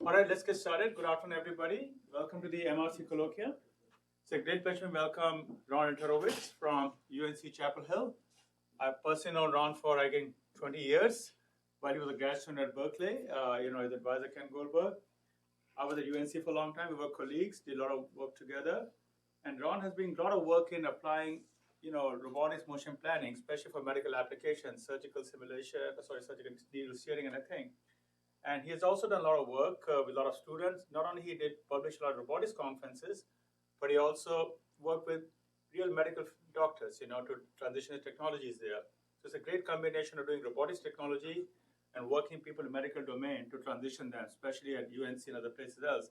All right, let's get started. Good afternoon, everybody. Welcome to the MRC Colloquium. It's a great pleasure to welcome Ron Alterovitz from UNC Chapel Hill. I've personally known Ron for, 20 years while he was a grad student at Berkeley. His advisor, Ken Goldberg. I was at UNC for a long time. We were colleagues, did a lot of work together. And Ron has been a lot of work in applying, robotics motion planning, especially for medical applications, surgical needle steering and everything. And he has also done a lot of work with a lot of students. Not only he did publish a lot of robotics conferences, but he also worked with real medical doctors, to transition the technologies there. So it's a great combination of doing robotics technology and working people in the medical domain to transition them, especially at UNC and other places else.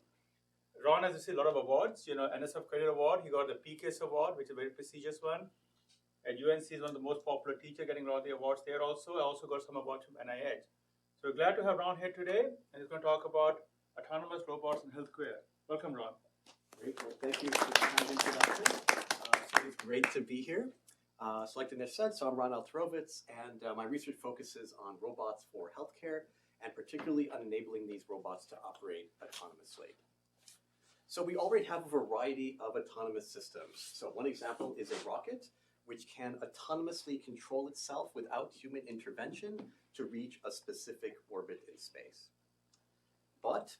Ron has received a lot of awards, NSF Career Award. He got the PCASE Award, which is a very prestigious one. At UNC, he's one of the most popular teachers, getting a lot of the awards there also. I also got some awards from NIH. So we're glad to have Ron here today, and he's going to talk about autonomous robots in healthcare. Welcome, Ron. Great. Well, thank you for the kind introduction. It's great to be here. Like Dinesh said, so I'm Ron Alterovitz, and my research focuses on robots for healthcare, and particularly on enabling these robots to operate autonomously. So we already have a variety of autonomous systems. So one example is a rocket, which can autonomously control itself without human intervention to reach a specific orbit in space. But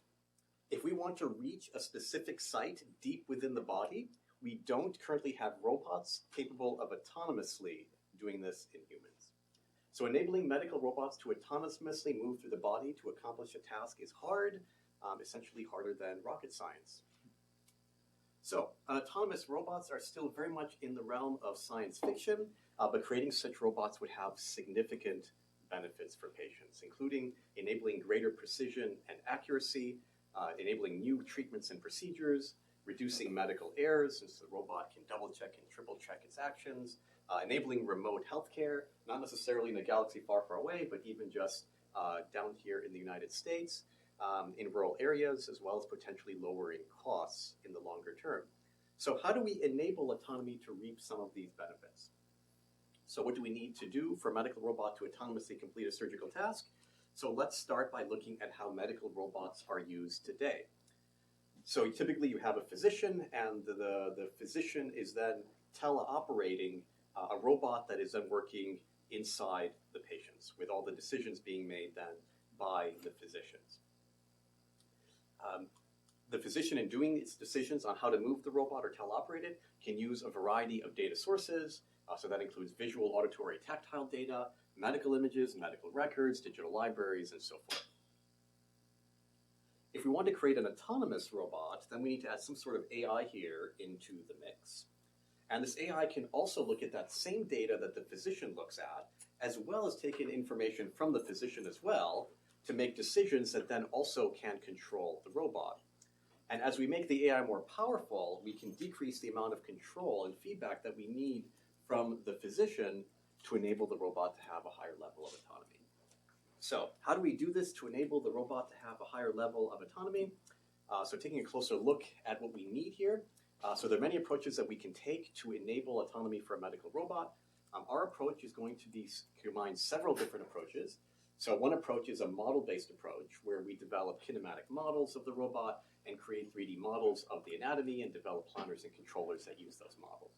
if we want to reach a specific site deep within the body, we don't currently have robots capable of autonomously doing this in humans. So enabling medical robots to autonomously move through the body to accomplish a task is hard, essentially harder than rocket science. So autonomous robots are still very much in the realm of science fiction, but creating such robots would have significant benefits for patients, including enabling greater precision and accuracy, enabling new treatments and procedures, reducing medical errors since the robot can double-check and triple-check its actions, enabling remote healthcare, not necessarily in a galaxy far, far away, but even just down here in the United States, in rural areas, as well as potentially lowering costs in the longer term. So how do we enable autonomy to reap some of these benefits? So what do we need to do for a medical robot to autonomously complete a surgical task? So let's start by looking at how medical robots are used today. So typically you have a physician, and the physician is then teleoperating a robot that is then working inside the patients, with all the decisions being made then by the physicians. The physician, in doing its decisions on how to move the robot or teleoperate it, can use a variety of data sources. So that includes visual, auditory, tactile data, medical images, medical records, digital libraries, and so forth. If we want to create an autonomous robot, then we need to add some sort of AI here into the mix. And this AI can also look at that same data that the physician looks at, as well as take in information from the physician as well, to make decisions that then also can control the robot. And as we make the AI more powerful, we can decrease the amount of control and feedback that we need from the physician to enable the robot to have a higher level of autonomy. So how do we do this to enable the robot to have a higher level of autonomy? So taking a closer look at what we need here. So there are many approaches that we can take to enable autonomy for a medical robot. Our approach is going to combine several different approaches. So one approach is a model-based approach, where we develop kinematic models of the robot and create 3D models of the anatomy and develop planners and controllers that use those models.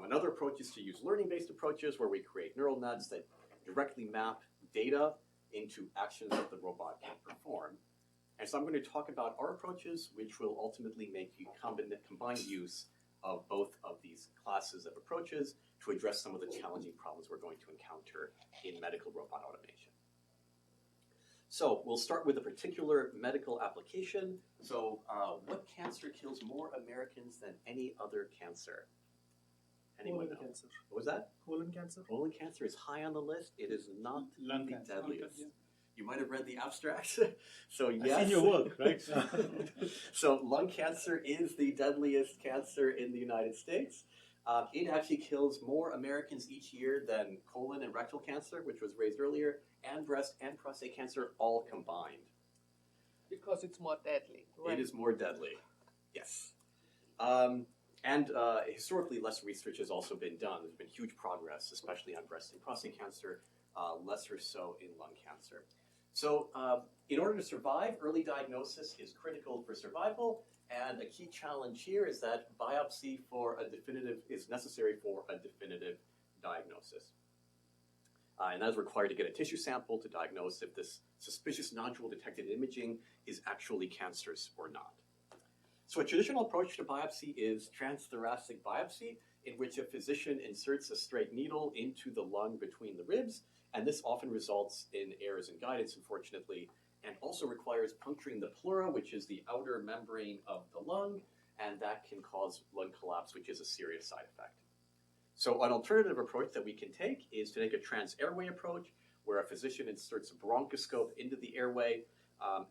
Another approach is to use learning-based approaches, where we create neural nets that directly map data into actions that the robot can perform. And so I'm going to talk about our approaches, which will ultimately make you combined use of both of these classes of approaches to address some of the challenging problems we're going to encounter in medical robot automation. So we'll start with a particular medical application. So what cancer kills more Americans than any other cancer? Anyone know? Cancer. What was that? Colon cancer. Colon cancer is high on the list. It is not Lung the cancer. deadliest. Yeah. You might have read the abstract. So yes. I've seen your work, right? So lung cancer is the deadliest cancer in the United States. It actually kills more Americans each year than colon and rectal cancer, which was raised earlier, and breast and prostate cancer all combined. Because it's more deadly, right? It is more deadly, yes. Historically, less research has also been done. There's been huge progress, especially on breast and prostate cancer, lesser so in lung cancer. So in order to survive, early diagnosis is critical for survival. And a key challenge here is that biopsy is necessary for a definitive diagnosis. And that is required to get a tissue sample to diagnose if this suspicious nodule detected in imaging is actually cancerous or not. So a traditional approach to biopsy is transthoracic biopsy, in which a physician inserts a straight needle into the lung between the ribs, and this often results in errors in guidance, unfortunately, and also requires puncturing the pleura, which is the outer membrane of the lung, and that can cause lung collapse, which is a serious side effect. So an alternative approach that we can take is to take a trans-airway approach, where a physician inserts a bronchoscope into the airway,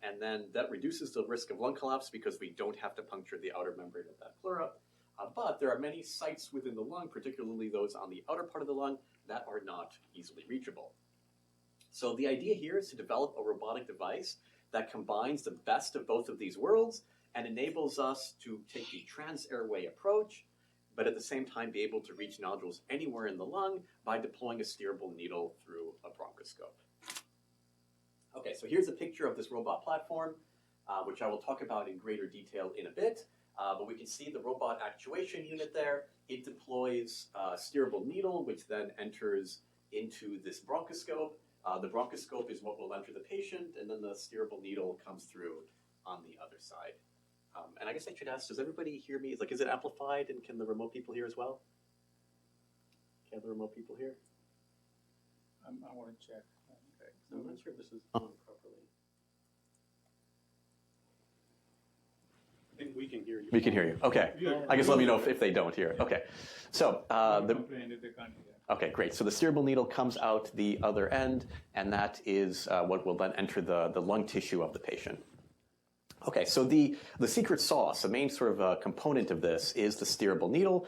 and then that reduces the risk of lung collapse because we don't have to puncture the outer membrane of that pleura. But there are many sites within the lung, particularly those on the outer part of the lung, that are not easily reachable. So the idea here is to develop a robotic device that combines the best of both of these worlds and enables us to take the trans-airway approach, but at the same time be able to reach nodules anywhere in the lung by deploying a steerable needle through a bronchoscope. Okay, so here's a picture of this robot platform, which I will talk about in greater detail in a bit. But we can see the robot actuation unit there. It deploys a steerable needle, which then enters into this bronchoscope. The bronchoscope is what will enter the patient, and then the steerable needle comes through on the other side. And I guess I should ask, does everybody hear me? Is it amplified, and can the remote people hear as well? Can the remote people hear? I want to check. Okay. So I'm not sure if this is on properly. I think we can hear you. We can hear you. Okay. I guess let me know if they don't hear. Okay. So okay, great. So the steerable needle comes out the other end, and that is what will then enter the lung tissue of the patient. Okay, so the secret sauce, the main sort of component of this is the steerable needle.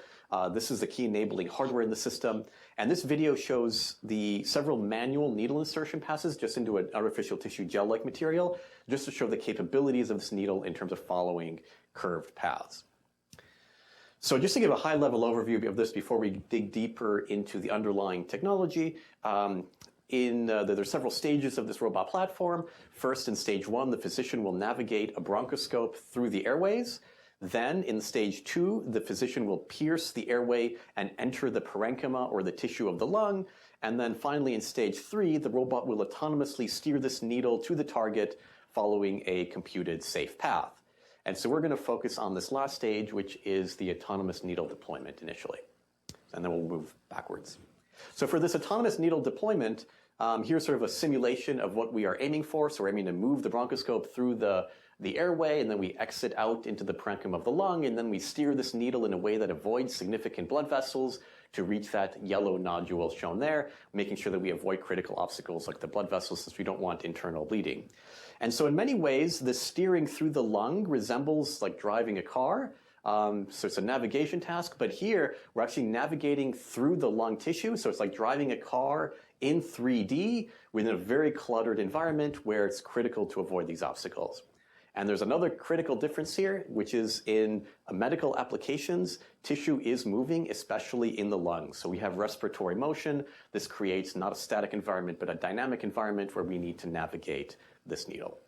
This is the key enabling hardware in the system. And this video shows the several manual needle insertion passes just into an artificial tissue gel-like material, just to show the capabilities of this needle in terms of following curved paths. So just to give a high-level overview of this before we dig deeper into the underlying technology, there's several stages of this robot platform. First, in stage 1, the physician will navigate a bronchoscope through the airways. Then, in stage 2, the physician will pierce the airway and enter the parenchyma or the tissue of the lung. And then finally, in stage 3, the robot will autonomously steer this needle to the target following a computed safe path. And so we're going to focus on this last stage, which is the autonomous needle deployment initially. And then we'll move backwards. So for this autonomous needle deployment, here's sort of a simulation of what we are aiming for. So we're aiming to move the bronchoscope through the airway, and then we exit out into the parenchyma of the lung, and then we steer this needle in a way that avoids significant blood vessels to reach that yellow nodule shown there, making sure that we avoid critical obstacles like the blood vessels, since we don't want internal bleeding. And so in many ways, the steering through the lung resembles like driving a car. So it's a navigation task, but here we're actually navigating through the lung tissue. So it's like driving a car in 3D within a very cluttered environment where it's critical to avoid these obstacles. And there's another critical difference here, which is in medical applications, tissue is moving, especially in the lungs. So we have respiratory motion. This creates not a static environment, but a dynamic environment where we need to navigate this needle.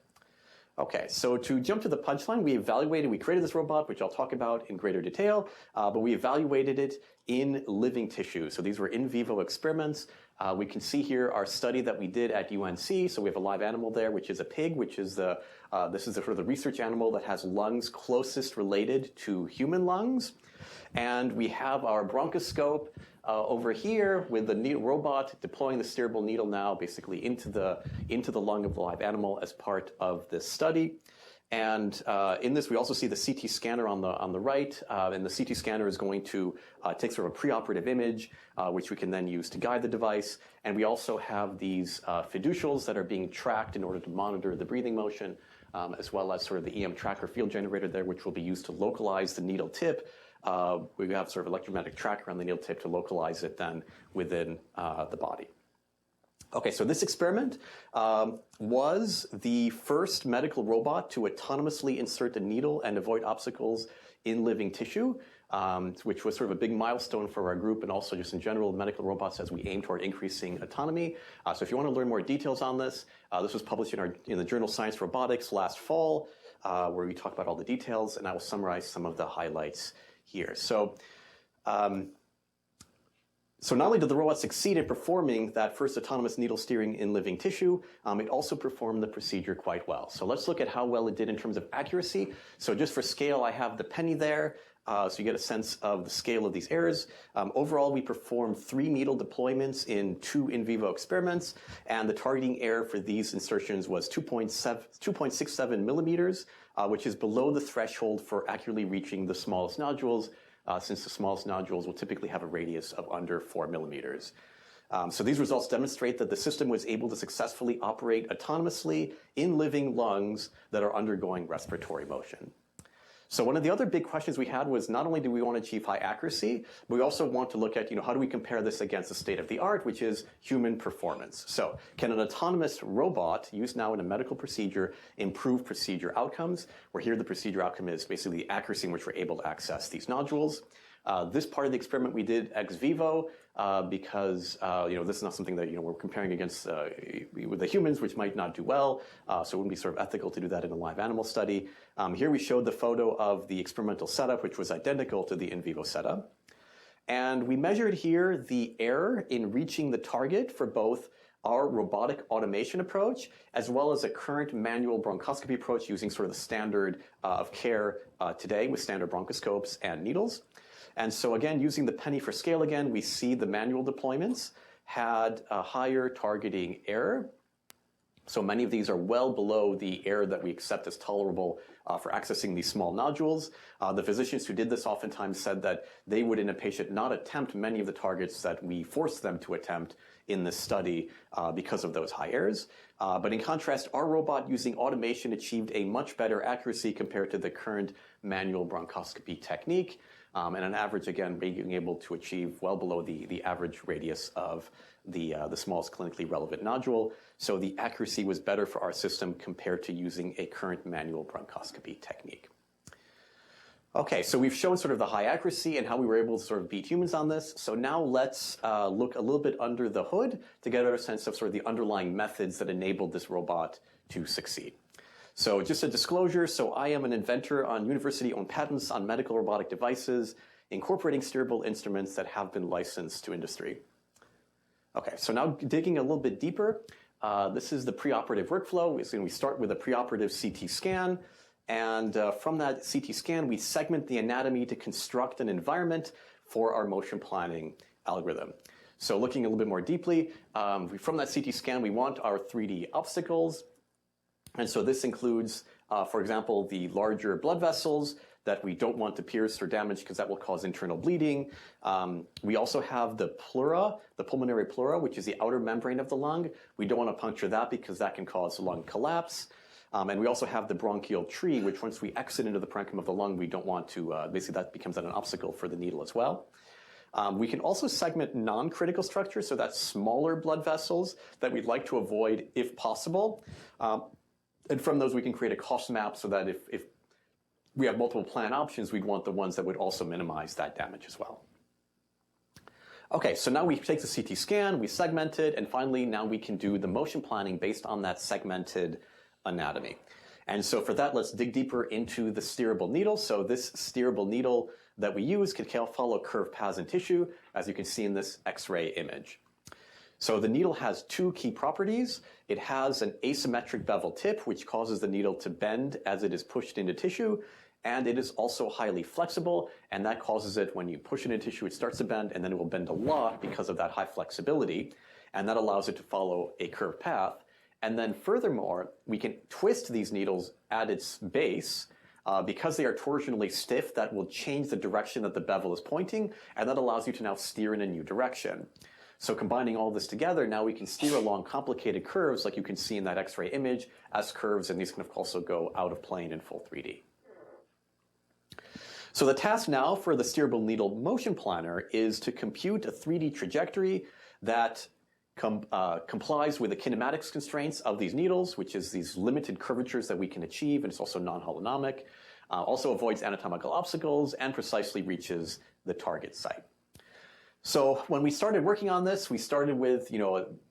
Okay, so to jump to the punchline, we created this robot, which I'll talk about in greater detail, but we evaluated it in living tissue. So these were in vivo experiments. We can see here our study that we did at UNC. So we have a live animal there, which is a pig, which is this is sort of the research animal that has lungs closest related to human lungs. And we have our bronchoscope over here with the robot deploying the steerable needle now basically into the lung of the live animal as part of this study. And in this, we also see the CT scanner on the right, and the CT scanner is going to take sort of a preoperative image, which we can then use to guide the device. And we also have these fiducials that are being tracked in order to monitor the breathing motion, as well as sort of the EM tracker field generator there, which will be used to localize the needle tip. We have sort of electromagnetic tracker on the needle tip to localize it then within the body. Okay, so this experiment was the first medical robot to autonomously insert a needle and avoid obstacles in living tissue. which was sort of a big milestone for our group and also just in general medical robots as we aim toward increasing autonomy. So if you want to learn more details on this, this was published in the journal Science Robotics last fall, where we talk about all the details, and I will summarize some of the highlights here. So not only did the robot succeed in performing that first autonomous needle steering in living tissue, it also performed the procedure quite well. So let's look at how well it did in terms of accuracy. So just for scale, I have the penny there, so you get a sense of the scale of these errors. Overall, we performed 3 needle deployments in 2 in vivo experiments, and the targeting error for these insertions was 2.67 millimeters, which is below the threshold for accurately reaching the smallest nodules, since the smallest nodules will typically have a radius of under 4 millimeters. So these results demonstrate that the system was able to successfully operate autonomously in living lungs that are undergoing respiratory motion. So one of the other big questions we had was not only do we want to achieve high accuracy, but we also want to look at, how do we compare this against the state of the art, which is human performance. So can an autonomous robot used now in a medical procedure improve procedure outcomes? Where here the procedure outcome is basically the accuracy in which we're able to access these nodules. This part of the experiment we did ex vivo because this is not something that we're comparing against with the humans, which might not do well. So it wouldn't be sort of ethical to do that in a live animal study. Here we showed the photo of the experimental setup, which was identical to the in vivo setup. And we measured here the error in reaching the target for both our robotic automation approach, as well as a current manual bronchoscopy approach using sort of the standard of care today with standard bronchoscopes and needles. And so again, using the penny for scale again, we see the manual deployments had a higher targeting error. So many of these are well below the error that we accept as tolerable for accessing these small nodules. The physicians who did this oftentimes said that they would in a patient not attempt many of the targets that we forced them to attempt in this study because of those high errors. But in contrast, our robot using automation achieved a much better accuracy compared to the current manual bronchoscopy technique. And on average, again, being able to achieve well below the average radius of the smallest clinically relevant nodule. So the accuracy was better for our system compared to using a current manual bronchoscopy technique. Okay, so we've shown sort of the high accuracy and how we were able to sort of beat humans on this. So now let's look a little bit under the hood to get a sense of sort of the underlying methods that enabled this robot to succeed. So just a disclosure, so I am an inventor on university-owned patents on medical robotic devices, incorporating steerable instruments that have been licensed to industry. Okay, so now digging a little bit deeper, this is the preoperative workflow. We start with a preoperative CT scan, and from that CT scan, we segment the anatomy to construct an environment for our motion planning algorithm. So looking a little bit more deeply, from that CT scan, we want our 3D obstacles. And so this includes, for example, the larger blood vessels that we don't want to pierce or damage because that will cause internal bleeding. We also have the pleura, the pulmonary pleura, which is the outer membrane of the lung. We don't want to puncture that because that can cause lung collapse. And we also have the bronchial tree, which once we exit into the parenchyma of the lung, we don't want to, basically that becomes an obstacle for the needle as well. We can also segment non-critical structures, so that's smaller blood vessels that we'd like to avoid if possible. And from those, we can create a cost map so that if we have multiple plan options, we'd want the ones that would also minimize that damage as well. Okay, so now we take the CT scan, we segment it, and finally now we can do the motion planning based on that segmented anatomy. And so for that, let's dig deeper into the steerable needle. So this steerable needle that we use can follow curved paths in tissue, as you can see in this X-ray image. So the needle has 2 key properties. It has an asymmetric bevel tip, which causes the needle to bend as it is pushed into tissue. And it is also highly flexible, and that causes it, when you push it into tissue, it starts to bend, and then it will bend a lot because of that high flexibility. And that allows it to follow a curved path. And then furthermore, we can twist these needles at its base. Because they are torsionally stiff, that will change the direction that the bevel is pointing, and that allows you to now steer in a new direction. So combining all this together, now we can steer along complicated curves like you can see in that X-ray image as curves, and these can also go out of plane in full 3D. So the task now for the steerable needle motion planner is to compute a 3D trajectory that complies with the kinematics constraints of these needles, which is these limited curvatures that we can achieve, and it's also non-holonomic. also avoids anatomical obstacles, and precisely reaches the target site. So when we started working on this, we started with,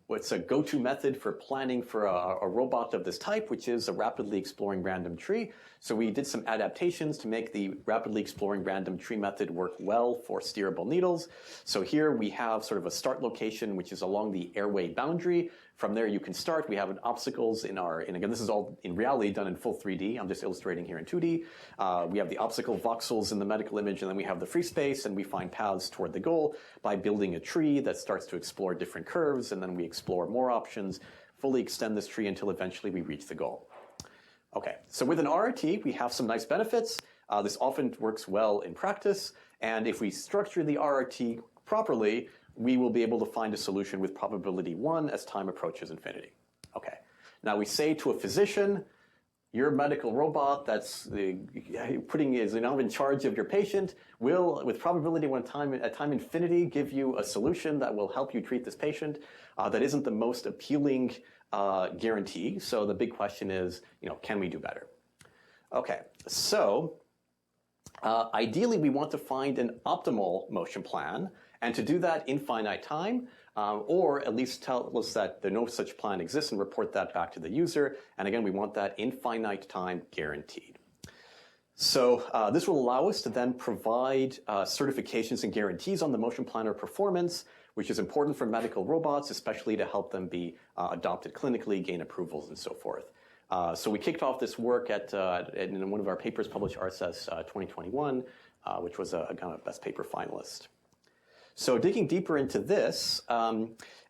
what's a go-to method for planning for a robot of this type, which is a rapidly exploring random tree. So we did some adaptations to make the rapidly exploring random tree method work well for steerable needles. So here we have sort of a start location, which is along the airway boundary. From there you can start. We have obstacles and again, this is all in reality done in full 3D. I'm just illustrating here in 2D. We have the obstacle voxels in the medical image, and then we have the free space, and we find paths toward the goal by building a tree that starts to explore different curves, and then we explore more options, fully extend this tree until eventually we reach the goal. Okay, so with an RRT, we have some nice benefits. This often works well in practice, and if we structure the RRT properly, we will be able to find a solution with probability 1 as time approaches infinity. Okay, now we say to a physician, your medical robot that's is now in charge of your patient will, with probability 1 at time infinity, give you a solution that will help you treat this patient. That isn't the most appealing guarantee. So the big question is, can we do better? Okay, so ideally we want to find an optimal motion plan, and to do that in finite time, or at least tell us that no such plan exists and report that back to the user. And again, we want that in finite time guaranteed. So this will allow us to then provide certifications and guarantees on the motion planner performance, which is important for medical robots, especially to help them be adopted clinically, gain approvals, and so forth. So we kicked off this work in one of our papers published RSS 2021, which was a kind of best paper finalist. So digging deeper into this,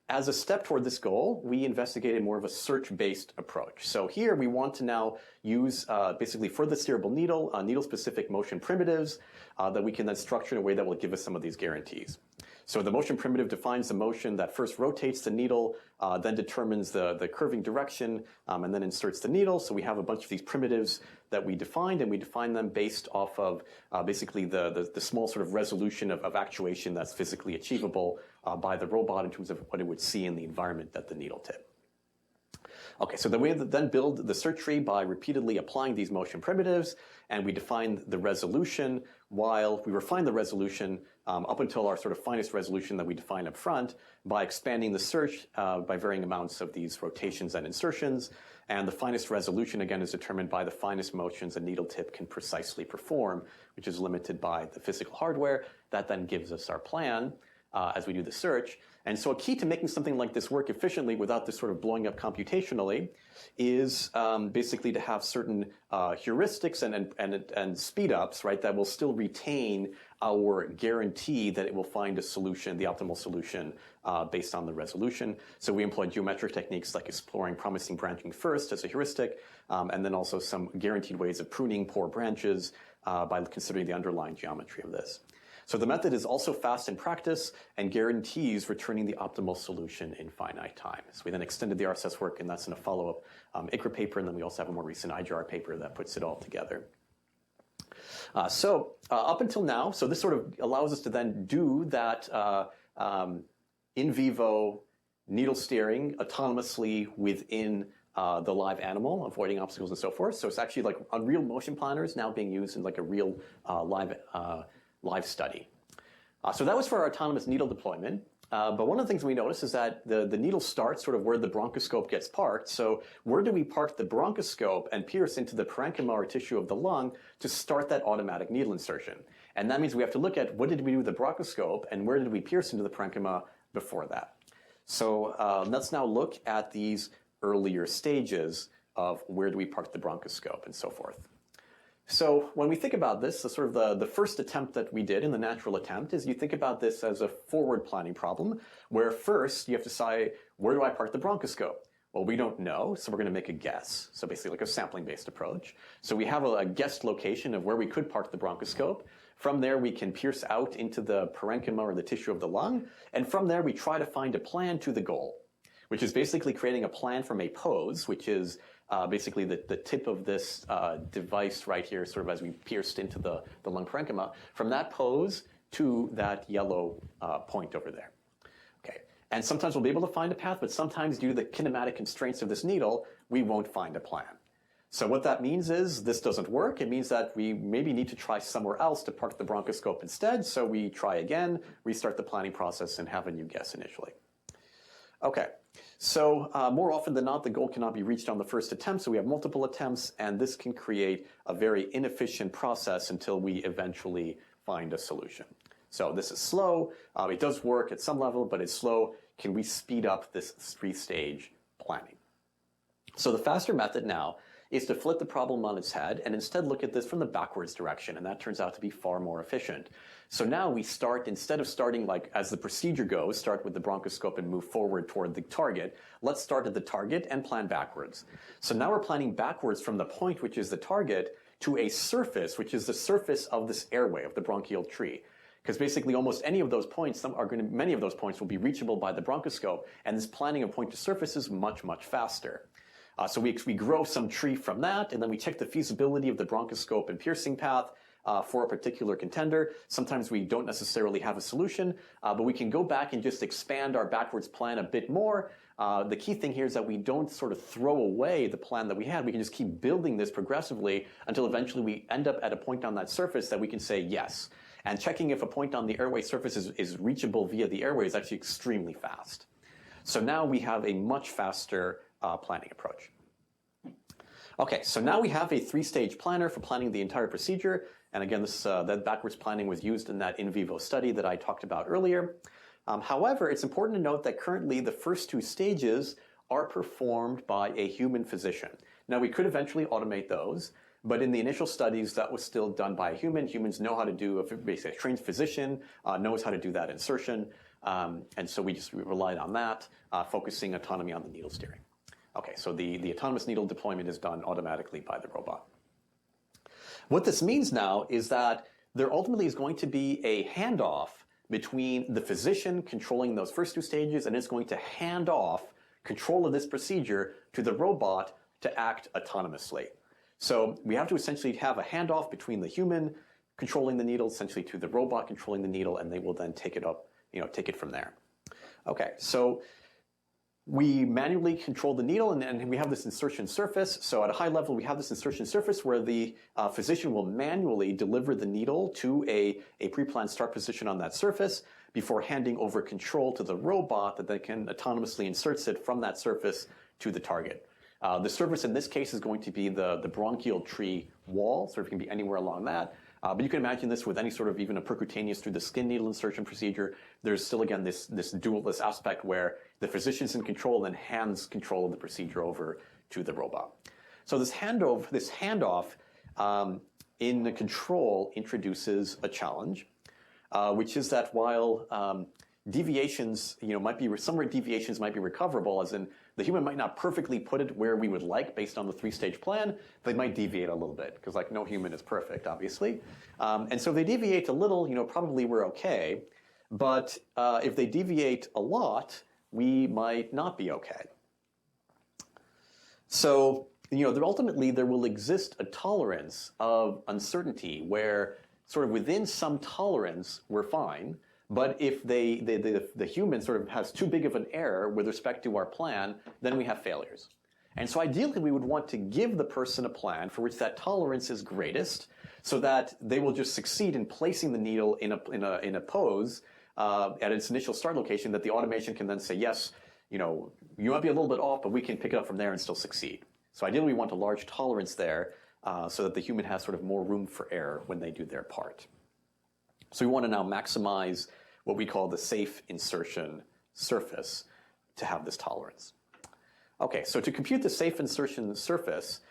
as a step toward this goal, we investigated more of a search-based approach. So here we want to now use, basically for the steerable needle, needle-specific motion primitives that we can then structure in a way that will give us some of these guarantees. So the motion primitive defines the motion that first rotates the needle, then determines the curving direction, and then inserts the needle. So we have a bunch of these primitives that we defined, and we define them based off of basically the small sort of resolution of actuation that's physically achievable by the robot in terms of what it would see in the environment that the needle tip. Okay, so then we then build the search tree by repeatedly applying these motion primitives, and we define the resolution while we refine the resolution up until our sort of finest resolution that we define up front by expanding the search by varying amounts of these rotations and insertions. And the finest resolution, again, is determined by the finest motions a needle tip can precisely perform, which is limited by the physical hardware. That then gives us our plan as we do the search. And so a key to making something like this work efficiently without this sort of blowing up computationally is basically to have certain heuristics and speed ups, right, that will still retain our guarantee that it will find a solution, the optimal solution, based on the resolution. So we employ geometric techniques like exploring promising branching first as a heuristic, and then also some guaranteed ways of pruning poor branches by considering the underlying geometry of this. So the method is also fast in practice and guarantees returning the optimal solution in finite time. So we then extended the RSS work, and that's in a follow-up ICRA paper, and then we also have a more recent IGR paper that puts it all together. So up until now, so this sort of allows us to then do that in vivo needle steering autonomously within the live animal, avoiding obstacles and so forth. So it's actually like real motion planners now being used in like a real live study. So that was for our autonomous needle deployment. But one of the things we noticed is that the needle starts sort of where the bronchoscope gets parked. So where do we park the bronchoscope and pierce into the parenchyma or tissue of the lung to start that automatic needle insertion? And that means we have to look at what did we do with the bronchoscope and where did we pierce into the parenchyma before that. So let's now look at these earlier stages of where do we park the bronchoscope and so forth. So when we think about this, sort of the first attempt that we did in the natural attempt is you think about this as a forward planning problem, where first you have to decide, where do I park the bronchoscope? Well, we don't know, so we're going to make a guess. So basically like a sampling-based approach. So we have a guessed location of where we could park the bronchoscope. From there, we can pierce out into the parenchyma or the tissue of the lung. And from there, we try to find a plan to the goal, which is basically creating a plan from a pose, which is basically the tip of this device right here, sort of as we pierced into the lung parenchyma, from that pose to that yellow point over there. Okay, and sometimes we'll be able to find a path, but sometimes due to the kinematic constraints of this needle, we won't find a plan. So what that means is this doesn't work. It means that we maybe need to try somewhere else to park the bronchoscope instead. So we try again, restart the planning process, and have a new guess initially. Okay, so more often than not, the goal cannot be reached on the first attempt. So we have multiple attempts, and this can create a very inefficient process until we eventually find a solution. So this is slow. It does work at some level, but it's slow. Can we speed up this three-stage planning? So the faster method now is to flip the problem on its head and instead look at this from the backwards direction, and that turns out to be far more efficient. So now we start, instead of starting like as the procedure goes, start with the bronchoscope and move forward toward the target, let's start at the target and plan backwards. So now we're planning backwards from the point, which is the target, to a surface, which is the surface of this airway, of the bronchial tree. Because basically almost any of those points, many of those points will be reachable by the bronchoscope, and this planning of point to surface is much, much faster. So we grow some tree from that, and then we check the feasibility of the bronchoscope and piercing path for a particular contender. Sometimes we don't necessarily have a solution, but we can go back and just expand our backwards plan a bit more. The key thing here is that we don't sort of throw away the plan that we had. We can just keep building this progressively until eventually we end up at a point on that surface that we can say yes. And checking if a point on the airway surface is reachable via the airway is actually extremely fast. So now we have a much faster planning approach. Okay, so now we have a three-stage planner for planning the entire procedure. And again, that backwards planning was used in that in vivo study that I talked about earlier. However, it's important to note that currently the first two stages are performed by a human physician. Now, we could eventually automate those, but in the initial studies, that was still done by a human. Humans know how to do, basically a trained physician knows how to do that insertion. And so we just relied on that, focusing autonomy on the needle steering. Okay, so the autonomous needle deployment is done automatically by the robot. What this means now is that there ultimately is going to be a handoff between the physician controlling those first two stages, and it's going to hand off control of this procedure to the robot to act autonomously. So we have to essentially have a handoff between the human controlling the needle, essentially to the robot controlling the needle, and they will then take it up, take it from there. Okay, so we manually control the needle, and we have this insertion surface. So at a high level, we have this insertion surface where the physician will manually deliver the needle to a pre-planned start position on that surface before handing over control to the robot that then can autonomously inserts it from that surface to the target. The surface in this case is going to be the bronchial tree wall, so it can be anywhere along that. But you can imagine this with any sort of even a percutaneous through the skin needle insertion procedure. There's still, again, this dualist aspect where the physician's in control and hands control of the procedure over to the robot. So this handoff in the control introduces a challenge, which is that while deviations, some deviations might be recoverable, as in the human might not perfectly put it where we would like based on the three-stage plan. They might deviate a little bit because no human is perfect, obviously. And so if they deviate a little, probably we're okay. But if they deviate a lot, we might not be okay. So, ultimately there will exist a tolerance of uncertainty where sort of within some tolerance, we're fine. But if the human sort of has too big of an error with respect to our plan, then we have failures. And so ideally, we would want to give the person a plan for which that tolerance is greatest, so that they will just succeed in placing the needle in a pose at its initial start location that the automation can then say, yes, you might be a little bit off, but we can pick it up from there and still succeed. So ideally, we want a large tolerance there so that the human has sort of more room for error when they do their part. So we want to now maximize what we call the safe insertion surface to have this tolerance. Okay, so to compute the safe insertion surface,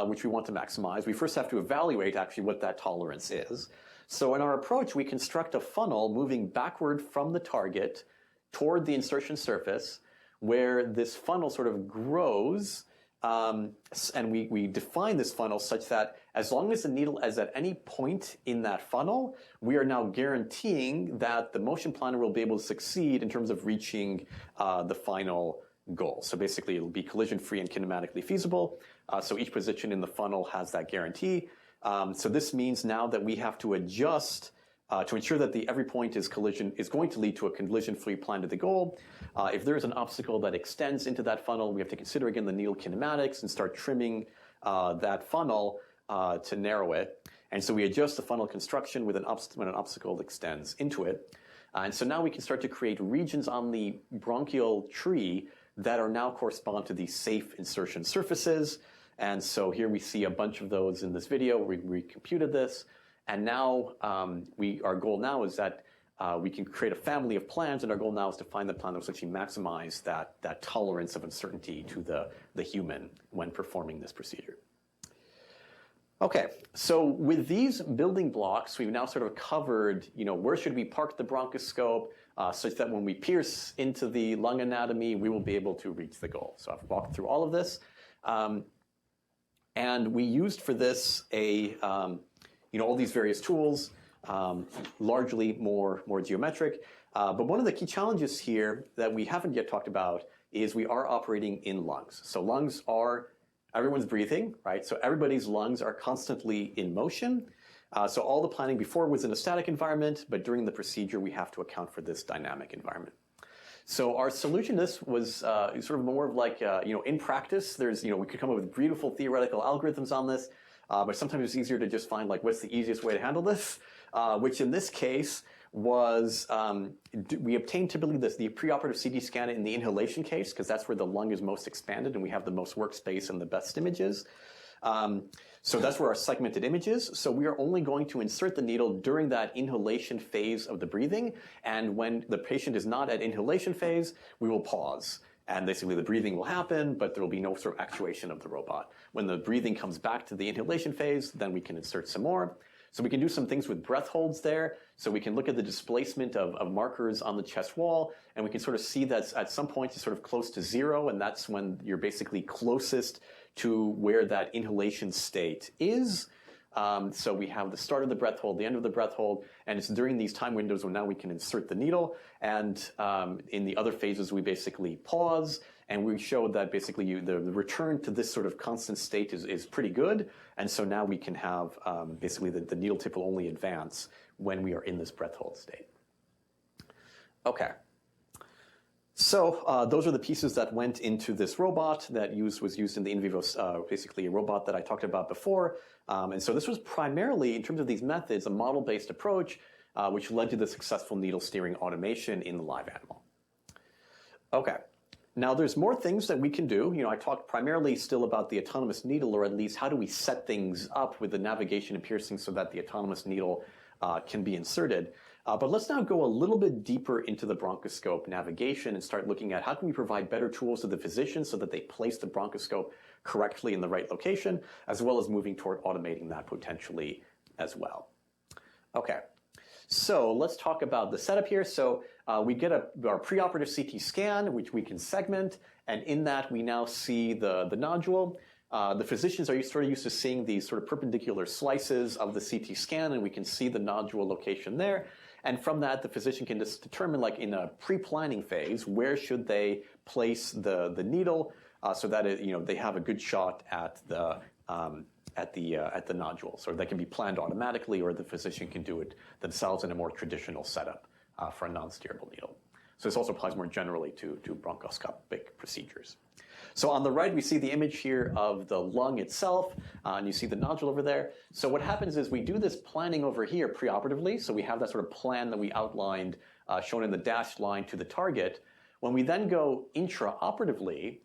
which we want to maximize, we first have to evaluate actually what that tolerance is. So in our approach, we construct a funnel moving backward from the target toward the insertion surface, where this funnel sort of grows, and we define this funnel such that as long as the needle is at any point in that funnel, we are now guaranteeing that the motion planner will be able to succeed in terms of reaching the final goal. So basically, it'll be collision-free and kinematically feasible. So each position in the funnel has that guarantee. So this means now that we have to adjust to ensure that every point is going to lead to a collision-free plan to the goal. If there is an obstacle that extends into that funnel, we have to consider again the needle kinematics and start trimming that funnel to narrow it. And so we adjust the funnel construction with when an obstacle extends into it. And so now we can start to create regions on the bronchial tree that are now correspond to these safe insertion surfaces. And so here we see a bunch of those in this video. We computed this. And now our goal now is that we can create a family of plans, and our goal now is to find the plan that will actually maximize that tolerance of uncertainty to the human when performing this procedure. Okay, so with these building blocks, we've now sort of covered, where should we park the bronchoscope such that when we pierce into the lung anatomy, we will be able to reach the goal. So I've walked through all of this. And we used for this all these various tools, largely more geometric. But one of the key challenges here that we haven't yet talked about is we are operating in lungs. So lungs are, everyone's breathing, right? So everybody's lungs are constantly in motion. So all the planning before was in a static environment, but during the procedure, we have to account for this dynamic environment. So our solution to this was sort of more of like, in practice, we could come up with beautiful theoretical algorithms on this, but sometimes it's easier to just find what's the easiest way to handle this, which in this case was we obtained typically the preoperative CT scan in the inhalation case, because that's where the lung is most expanded and we have the most workspace and the best images. So that's where our segmented image is. So we are only going to insert the needle during that inhalation phase of the breathing. And when the patient is not at inhalation phase, we will pause. And basically the breathing will happen, but there will be no sort of actuation of the robot. When the breathing comes back to the inhalation phase, then we can insert some more. So we can do some things with breath holds there. So we can look at the displacement of markers on the chest wall, and we can sort of see that at some points it's sort of close to zero, and that's when you're basically closest to where that inhalation state is. So we have the start of the breath hold, the end of the breath hold, and it's during these time windows when now we can insert the needle. And in the other phases, we basically pause, and we show that basically the return to this sort of constant state is pretty good. And so now we can have basically the needle tip will only advance when we are in this breath hold state. Okay. So those are the pieces that went into this robot that was used in the in vivo, basically a robot that I talked about before. And so this was primarily, in terms of these methods, a model-based approach, which led to the successful needle steering automation in the live animal. Okay. Now there's more things that we can do. I talked primarily still about the autonomous needle, or at least how do we set things up with the navigation and piercing so that the autonomous needle can be inserted. But let's now go a little bit deeper into the bronchoscope navigation and start looking at how can we provide better tools to the physician so that they place the bronchoscope correctly in the right location, as well as moving toward automating that potentially as well. Okay, so let's talk about the setup here. So we get our preoperative CT scan, which we can segment, and in that we now see the nodule. The physicians are sort of used to seeing these sort of perpendicular slices of the CT scan, and we can see the nodule location there. And from that, the physician can just determine, like in a pre-planning phase, where should they place the needle so that they have a good shot at the nodule. So that can be planned automatically, or the physician can do it themselves in a more traditional setup for a non-steerable needle. So this also applies more generally to bronchoscopic procedures. So on the right, we see the image here of the lung itself, and you see the nodule over there. So what happens is we do this planning over here preoperatively. So we have that sort of plan that we outlined, shown in the dashed line to the target. When we then go intraoperatively,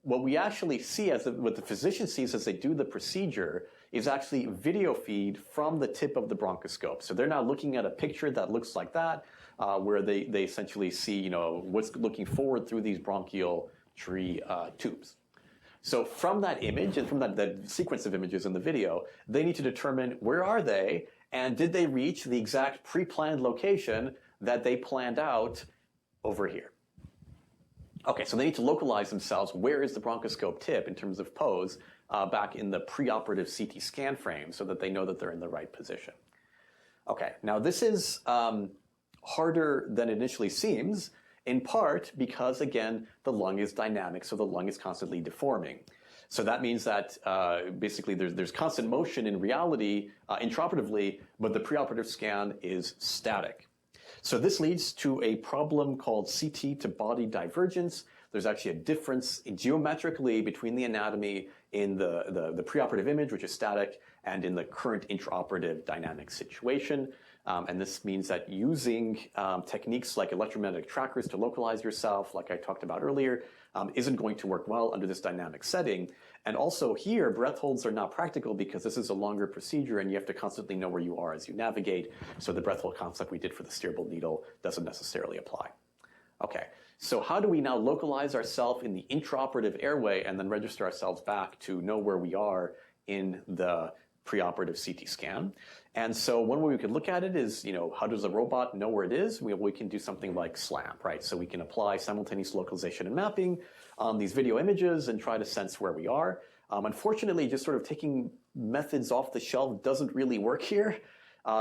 what we actually see, what the physician sees as they do the procedure, is actually video feed from the tip of the bronchoscope. So they're now looking at a picture that looks like that, where they essentially see what's looking forward through these bronchial tree tubes. So from that image and from that sequence of images in the video, they need to determine where are they and did they reach the exact pre-planned location that they planned out over here. Okay, so they need to localize themselves. Where is the bronchoscope tip in terms of pose back in the preoperative CT scan frame so that they know that they're in the right position. Okay, now this is harder than it initially seems, in part because, again, the lung is dynamic, so the lung is constantly deforming. So that means that basically there's constant motion in reality intraoperatively, but the preoperative scan is static. So this leads to a problem called CT to body divergence. There's actually a difference geometrically between the anatomy in the preoperative image, which is static, and in the current intraoperative dynamic situation. And this means that using techniques like electromagnetic trackers to localize yourself, like I talked about earlier, isn't going to work well under this dynamic setting. And also here, breath holds are not practical because this is a longer procedure and you have to constantly know where you are as you navigate. So the breath hold concept we did for the steerable needle doesn't necessarily apply. Okay, so how do we now localize ourselves in the intraoperative airway and then register ourselves back to know where we are in the preoperative CT scan? And so one way we could look at it is, how does a robot know where it is? We can do something like SLAM, right? So we can apply simultaneous localization and mapping on these video images and try to sense where we are. Unfortunately, just sort of taking methods off the shelf doesn't really work here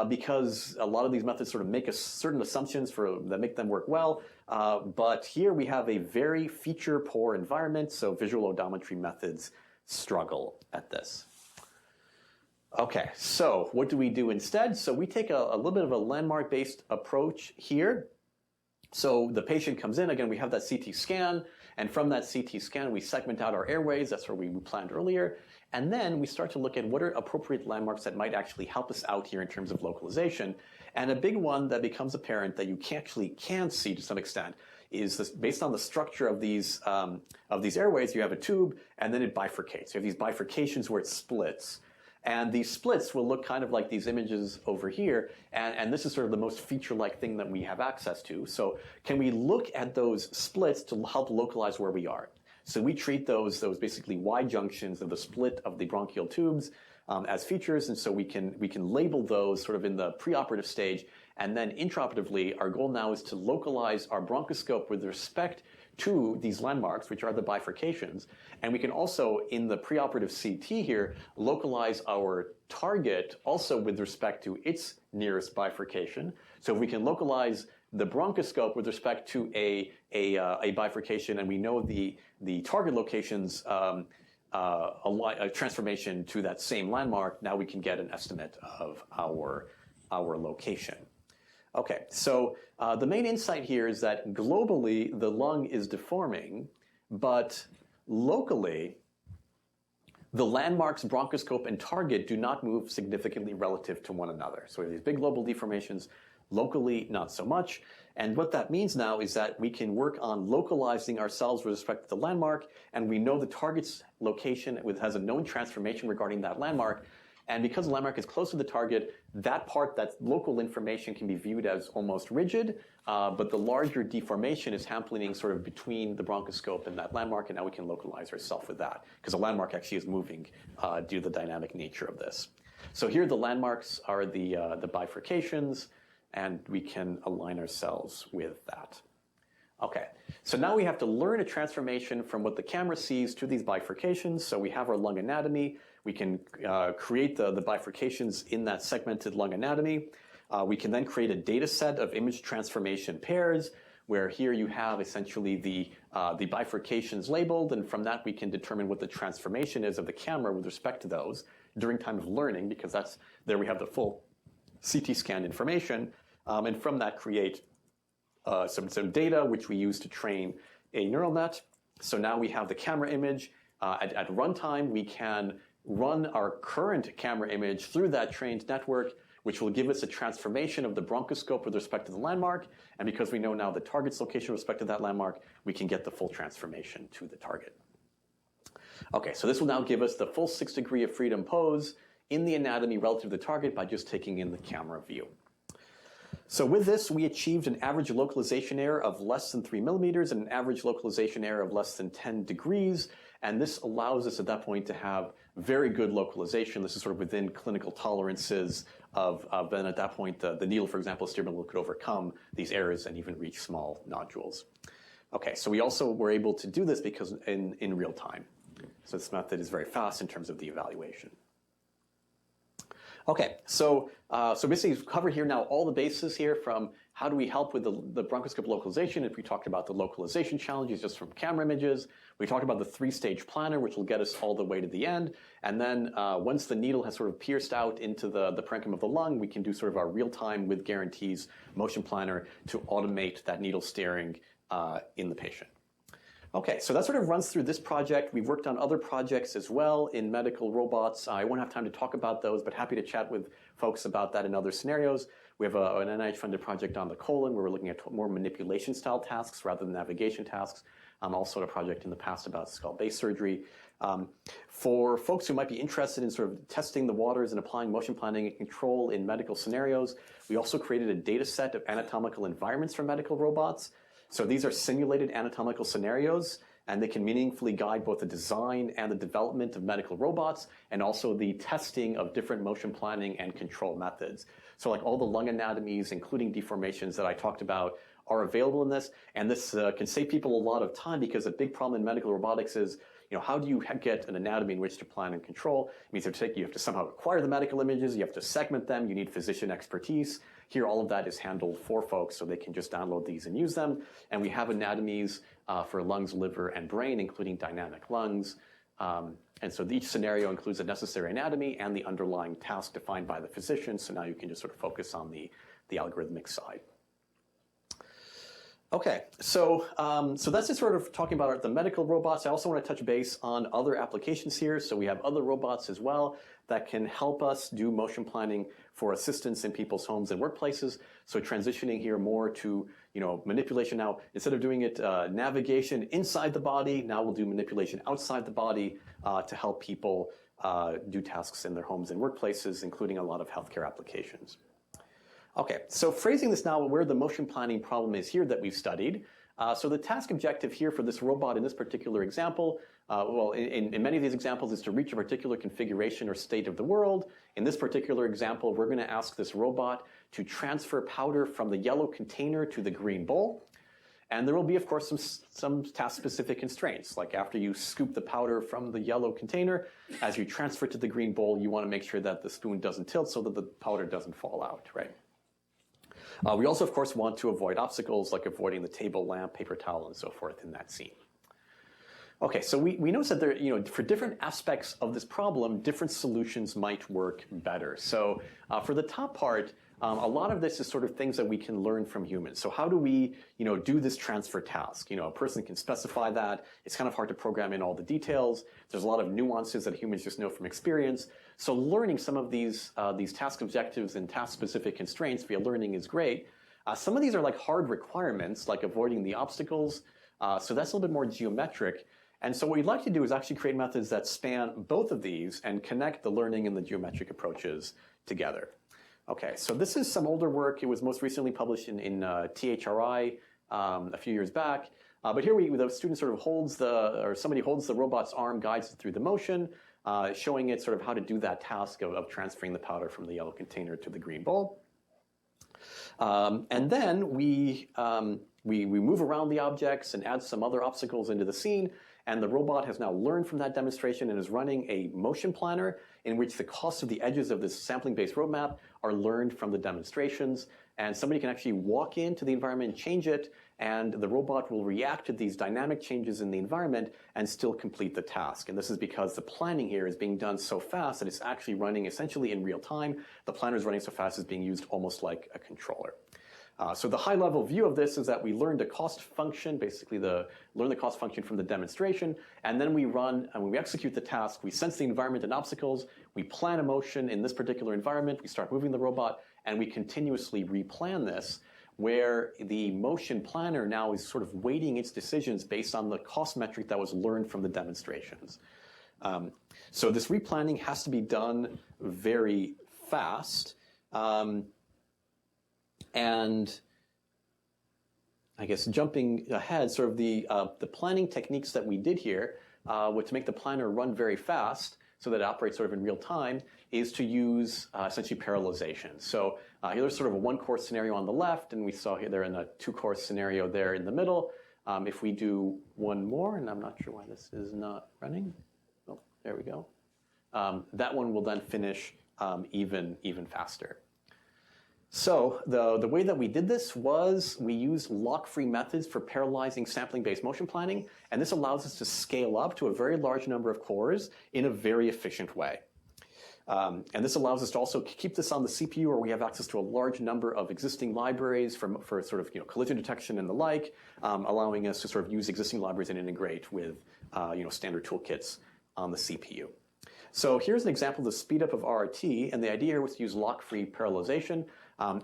because a lot of these methods sort of make certain assumptions that make them work well. But here we have a very feature-poor environment, so visual odometry methods struggle at this. Okay, so what do we do instead? So we take a little bit of a landmark-based approach here. So the patient comes in, again, we have that CT scan, and from that CT scan, we segment out our airways, that's what we planned earlier, and then we start to look at what are appropriate landmarks that might actually help us out here in terms of localization. And a big one that becomes apparent that you can see to some extent is this, based on the structure of these airways, you have a tube, and then it bifurcates. You have these bifurcations where it splits. And these splits will look kind of like these images over here, and this is sort of the most feature-like thing that we have access to. So can we look at those splits to help localize where we are? So we treat those basically Y junctions of the split of the bronchial tubes as features, and so we can label those sort of in the preoperative stage, and then intraoperatively, our goal now is to localize our bronchoscope with respect to these landmarks, which are the bifurcations. And we can also, in the preoperative CT here, localize our target also with respect to its nearest bifurcation. So if we can localize the bronchoscope with respect to a bifurcation, and we know the target location's a transformation to that same landmark, now we can get an estimate of our location. Okay, so the main insight here is that globally the lung is deforming, but locally the landmarks, bronchoscope, and target do not move significantly relative to one another. So we have these big global deformations, locally not so much. And what that means now is that we can work on localizing ourselves with respect to the landmark, and we know the target's location has a known transformation regarding that landmark. And because the landmark is close to the target, that local information can be viewed as almost rigid, but the larger deformation is happening sort of between the bronchoscope and that landmark, and now we can localize ourselves with that, because the landmark actually is moving due to the dynamic nature of this. So here the landmarks are the bifurcations, and we can align ourselves with that. Okay, so now we have to learn a transformation from what the camera sees to these bifurcations. So we have our lung anatomy. We can create the bifurcations in that segmented lung anatomy. We can then create a data set of image transformation pairs, where here you have essentially the bifurcations labeled, and from that we can determine what the transformation is of the camera with respect to those during time of learning, because there we have the full CT scan information, and from that create some data which we use to train a neural net. So now we have the camera image. At runtime, we can run our current camera image through that trained network, which will give us a transformation of the bronchoscope with respect to the landmark. And because we know now the target's location with respect to that landmark, we can get the full transformation to the target. Okay, so this will now give us the full 6 degree of freedom pose in the anatomy relative to the target by just taking in the camera view. So with this, we achieved an average localization error of less than 3 millimeters and an average localization error of less than 10 degrees. And this allows us at that point to have very good localization. This is sort of within clinical tolerances of then at that point, the needle, for example, steerable could overcome these errors and even reach small nodules. Okay, so we also were able to do this because in real time. So this method is very fast in terms of the evaluation. Okay, so basically we've covered here now all the bases here from how do we help with the bronchoscope localization. If we talked about the localization challenges just from camera images, we talked about the 3-stage planner, which will get us all the way to the end. And then once the needle has sort of pierced out into the parenchyma of the lung, we can do sort of our real-time with guarantees motion planner to automate that needle steering in the patient. Okay, so that sort of runs through this project. We've worked on other projects as well in medical robots. I won't have time to talk about those, but happy to chat with folks about that in other scenarios. We have an NIH-funded project on the colon where we're looking at more manipulation-style tasks rather than navigation tasks. Also a project in the past about skull-base surgery. For folks who might be interested in sort of testing the waters and applying motion planning and control in medical scenarios, we also created a data set of anatomical environments for medical robots. So these are simulated anatomical scenarios, and they can meaningfully guide both the design and the development of medical robots, and also the testing of different motion planning and control methods. So like all the lung anatomies, including deformations that I talked about, are available in this, and this can save people a lot of time, because a big problem in medical robotics is, how do you get an anatomy in which to plan and control? It means you have to somehow acquire the medical images, you have to segment them, you need physician expertise. Here, all of that is handled for folks, so they can just download these and use them. And we have anatomies for lungs, liver, and brain, including dynamic lungs. And so each scenario includes a necessary anatomy and the underlying task defined by the physician, so now you can just sort of focus on the algorithmic side. Okay, so that's just sort of talking about the medical robots. I also want to touch base on other applications here. So we have other robots as well that can help us do motion planning for assistance in people's homes and workplaces. So transitioning here more to manipulation now. Instead of doing it navigation inside the body, now we'll do manipulation outside the body to help people do tasks in their homes and workplaces, including a lot of healthcare applications. Okay, so phrasing this now where the motion planning problem is here that we've studied. So the task objective here for this robot in this particular example, in many of these examples, is to reach a particular configuration or state of the world. In this particular example, we're going to ask this robot to transfer powder from the yellow container to the green bowl. And there will be, of course, some task-specific constraints. Like after you scoop the powder from the yellow container, as you transfer it to the green bowl, you want to make sure that the spoon doesn't tilt so that the powder doesn't fall out, right? We also, of course, want to avoid obstacles like avoiding the table, lamp, paper towel, and so forth in that scene. Okay, so we notice that there, for different aspects of this problem, different solutions might work better. So for the top part, a lot of this is sort of things that we can learn from humans. So how do we, do this transfer task? A person can specify that. It's kind of hard to program in all the details. There's a lot of nuances that humans just know from experience. So learning some of these task objectives and task-specific constraints via learning is great. Some of these are like hard requirements, like avoiding the obstacles. So that's a little bit more geometric. And so what we'd like to do is actually create methods that span both of these and connect the learning and the geometric approaches together. Okay, so this is some older work. It was most recently published in THRI a few years back. But here the student sort of somebody holds the robot's arm, guides it through the motion, showing it sort of how to do that task of transferring the powder from the yellow container to the green bowl. And then we move around the objects and add some other obstacles into the scene. And the robot has now learned from that demonstration and is running a motion planner in which the costs of the edges of this sampling-based roadmap are learned from the demonstrations. And somebody can actually walk into the environment and change it, and the robot will react to these dynamic changes in the environment and still complete the task. And this is because the planning here is being done so fast that it's actually running essentially in real time. The planner is running so fast it's being used almost like a controller. So the high-level view of this is that we learned a cost function, basically learn the cost function from the demonstration, and then we run, and when we execute the task, we sense the environment and obstacles, we plan a motion in this particular environment, we start moving the robot, and we continuously replan this, where the motion planner now is sort of weighting its decisions based on the cost metric that was learned from the demonstrations. So this replanning has to be done very fast. And I guess jumping ahead, sort of the planning techniques that we did here to make the planner run very fast so that it operates sort of in real time is to use essentially parallelization. So here's sort of a one-course scenario on the left, and we saw here they're in a two-course scenario there in the middle. If we do one more, and I'm not sure why this is not running. Oh, there we go. That one will then finish even faster. So the way that we did this was we used lock-free methods for parallelizing sampling-based motion planning, and this allows us to scale up to a very large number of cores in a very efficient way. And this allows us to also keep this on the CPU, where we have access to a large number of existing libraries for sort of collision detection and the like, allowing us to sort of use existing libraries and integrate with standard toolkits on the CPU. So here's an example of the speed up of RRT, and the idea here was to use lock-free parallelization.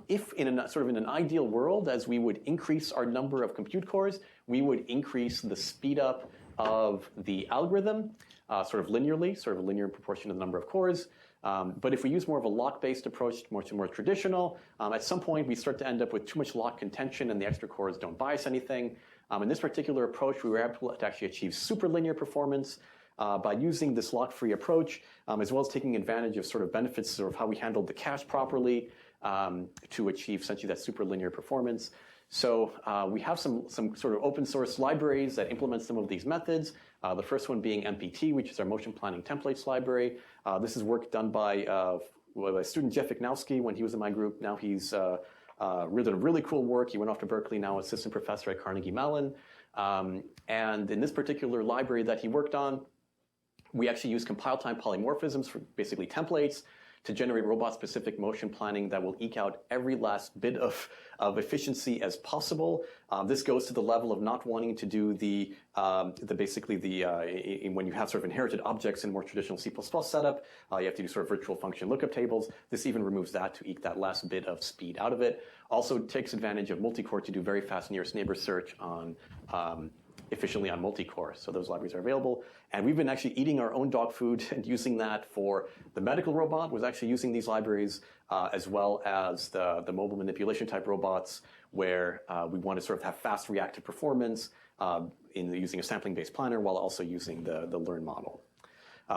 If in an ideal world, as we would increase our number of compute cores, we would increase the speed up of the algorithm sort of linearly, sort of linear in proportion to the number of cores. But if we use more of a lock-based approach, more traditional, at some point we start to end up with too much lock contention and the extra cores don't bias anything. In this particular approach, we were able to actually achieve super linear performance by using this lock-free approach, as well as taking advantage of sort of benefits of how we handled the cache properly to achieve essentially that super linear performance. So we have some sort of open source libraries that implement some of these methods. The first one being MPT, which is our motion planning templates library. This is work done by student Jeff Ignowski when he was in my group. Now he's really cool work. He went off to Berkeley, now assistant professor at Carnegie Mellon. And in this particular library that he worked on, we actually use compile time polymorphisms for basically templates to generate robot-specific motion planning that will eke out every last bit of efficiency as possible. This goes to the level of not wanting to do when you have sort of inherited objects in more traditional C++ setup, you have to do sort of virtual function lookup tables. This even removes that to eke that last bit of speed out of it. Also takes advantage of multi-core to do very fast nearest neighbor search on efficiently on multi-core. So those libraries are available. And we've been actually eating our own dog food and using that for the medical robot, was actually using these libraries, as well as the mobile manipulation type robots, where we want to sort of have fast reactive performance in using a sampling-based planner while also using the learn model.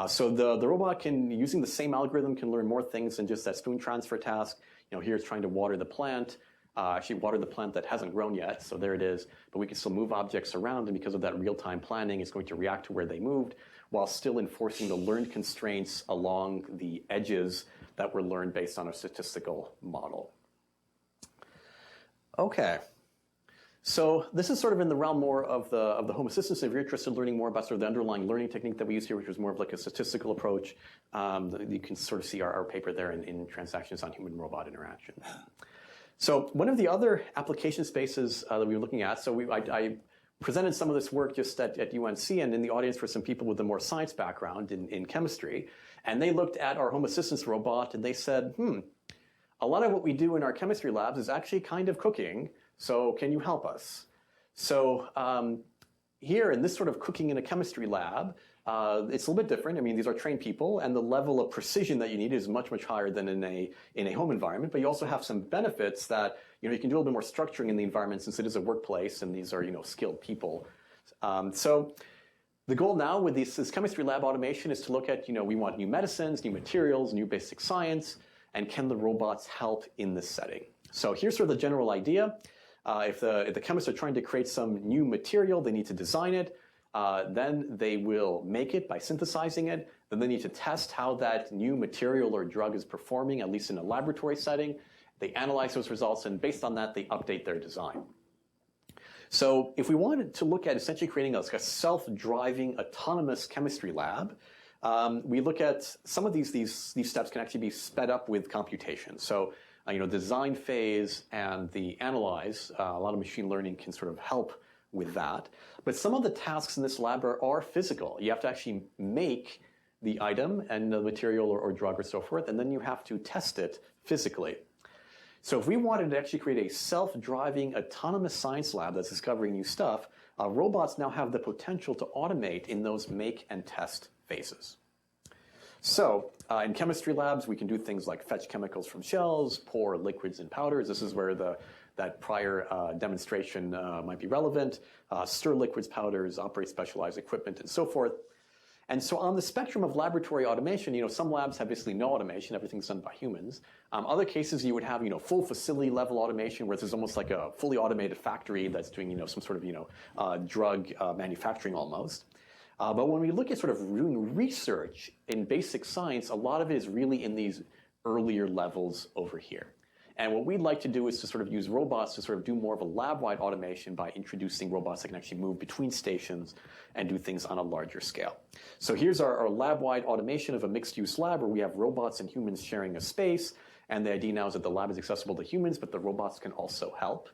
So the robot can, using the same algorithm, can learn more things than just that spoon transfer task. Here it's trying to water the plant. Actually water the plant that hasn't grown yet, so there it is. But we can still move objects around, and because of that real-time planning, it's going to react to where they moved, while still enforcing the learned constraints along the edges that were learned based on a statistical model. Okay. So this is sort of in the realm more of the home assistance. If you're interested in learning more about sort of the underlying learning technique that we use here, which was more of like a statistical approach, you can sort of see our paper there in Transactions on Human-Robot Interaction. So one of the other application spaces that we were looking at, so I presented some of this work just at UNC, and in the audience were some people with a more science background in chemistry, and they looked at our home assistance robot and they said, a lot of what we do in our chemistry labs is actually kind of cooking, so can you help us? So here in this sort of cooking in a chemistry lab, it's a little bit different. I mean, these are trained people, and the level of precision that you need is much, much higher than in a home environment. But you also have some benefits that you can do a little bit more structuring in the environment, since it is a workplace and these are skilled people. So the goal now with this chemistry lab automation is to look at we want new medicines, new materials, new basic science, and can the robots help in this setting? So here's sort of the general idea. If the chemists are trying to create some new material, they need to design it. Then they will make it by synthesizing it. Then they need to test how that new material or drug is performing, at least in a laboratory setting. They analyze those results, and based on that, they update their design. So if we wanted to look at essentially creating a self-driving autonomous chemistry lab, we look at some of these steps can actually be sped up with computation. So the design phase and the analyze, a lot of machine learning can sort of help with that. But some of the tasks in this lab are physical. You have to actually make the item and the material or drug or so forth, and then you have to test it physically. So if we wanted to actually create a self-driving autonomous science lab that's discovering new stuff, robots now have the potential to automate in those make and test phases. So in chemistry labs, we can do things like fetch chemicals from shells, pour liquids and powders. This is where that prior demonstration might be relevant. Stir liquids, powders, operate specialized equipment, and so forth. And so on the spectrum of laboratory automation, some labs have basically no automation. Everything's done by humans. Other cases, you would have, full facility level automation, where there's almost like a fully automated factory that's doing, some sort of, drug manufacturing almost. But when we look at sort of doing research in basic science, a lot of it is really in these earlier levels over here. And what we'd like to do is to sort of use robots to sort of do more of a lab-wide automation by introducing robots that can actually move between stations and do things on a larger scale. So here's our lab-wide automation of a mixed-use lab where we have robots and humans sharing a space. And the idea now is that the lab is accessible to humans, but the robots can also help.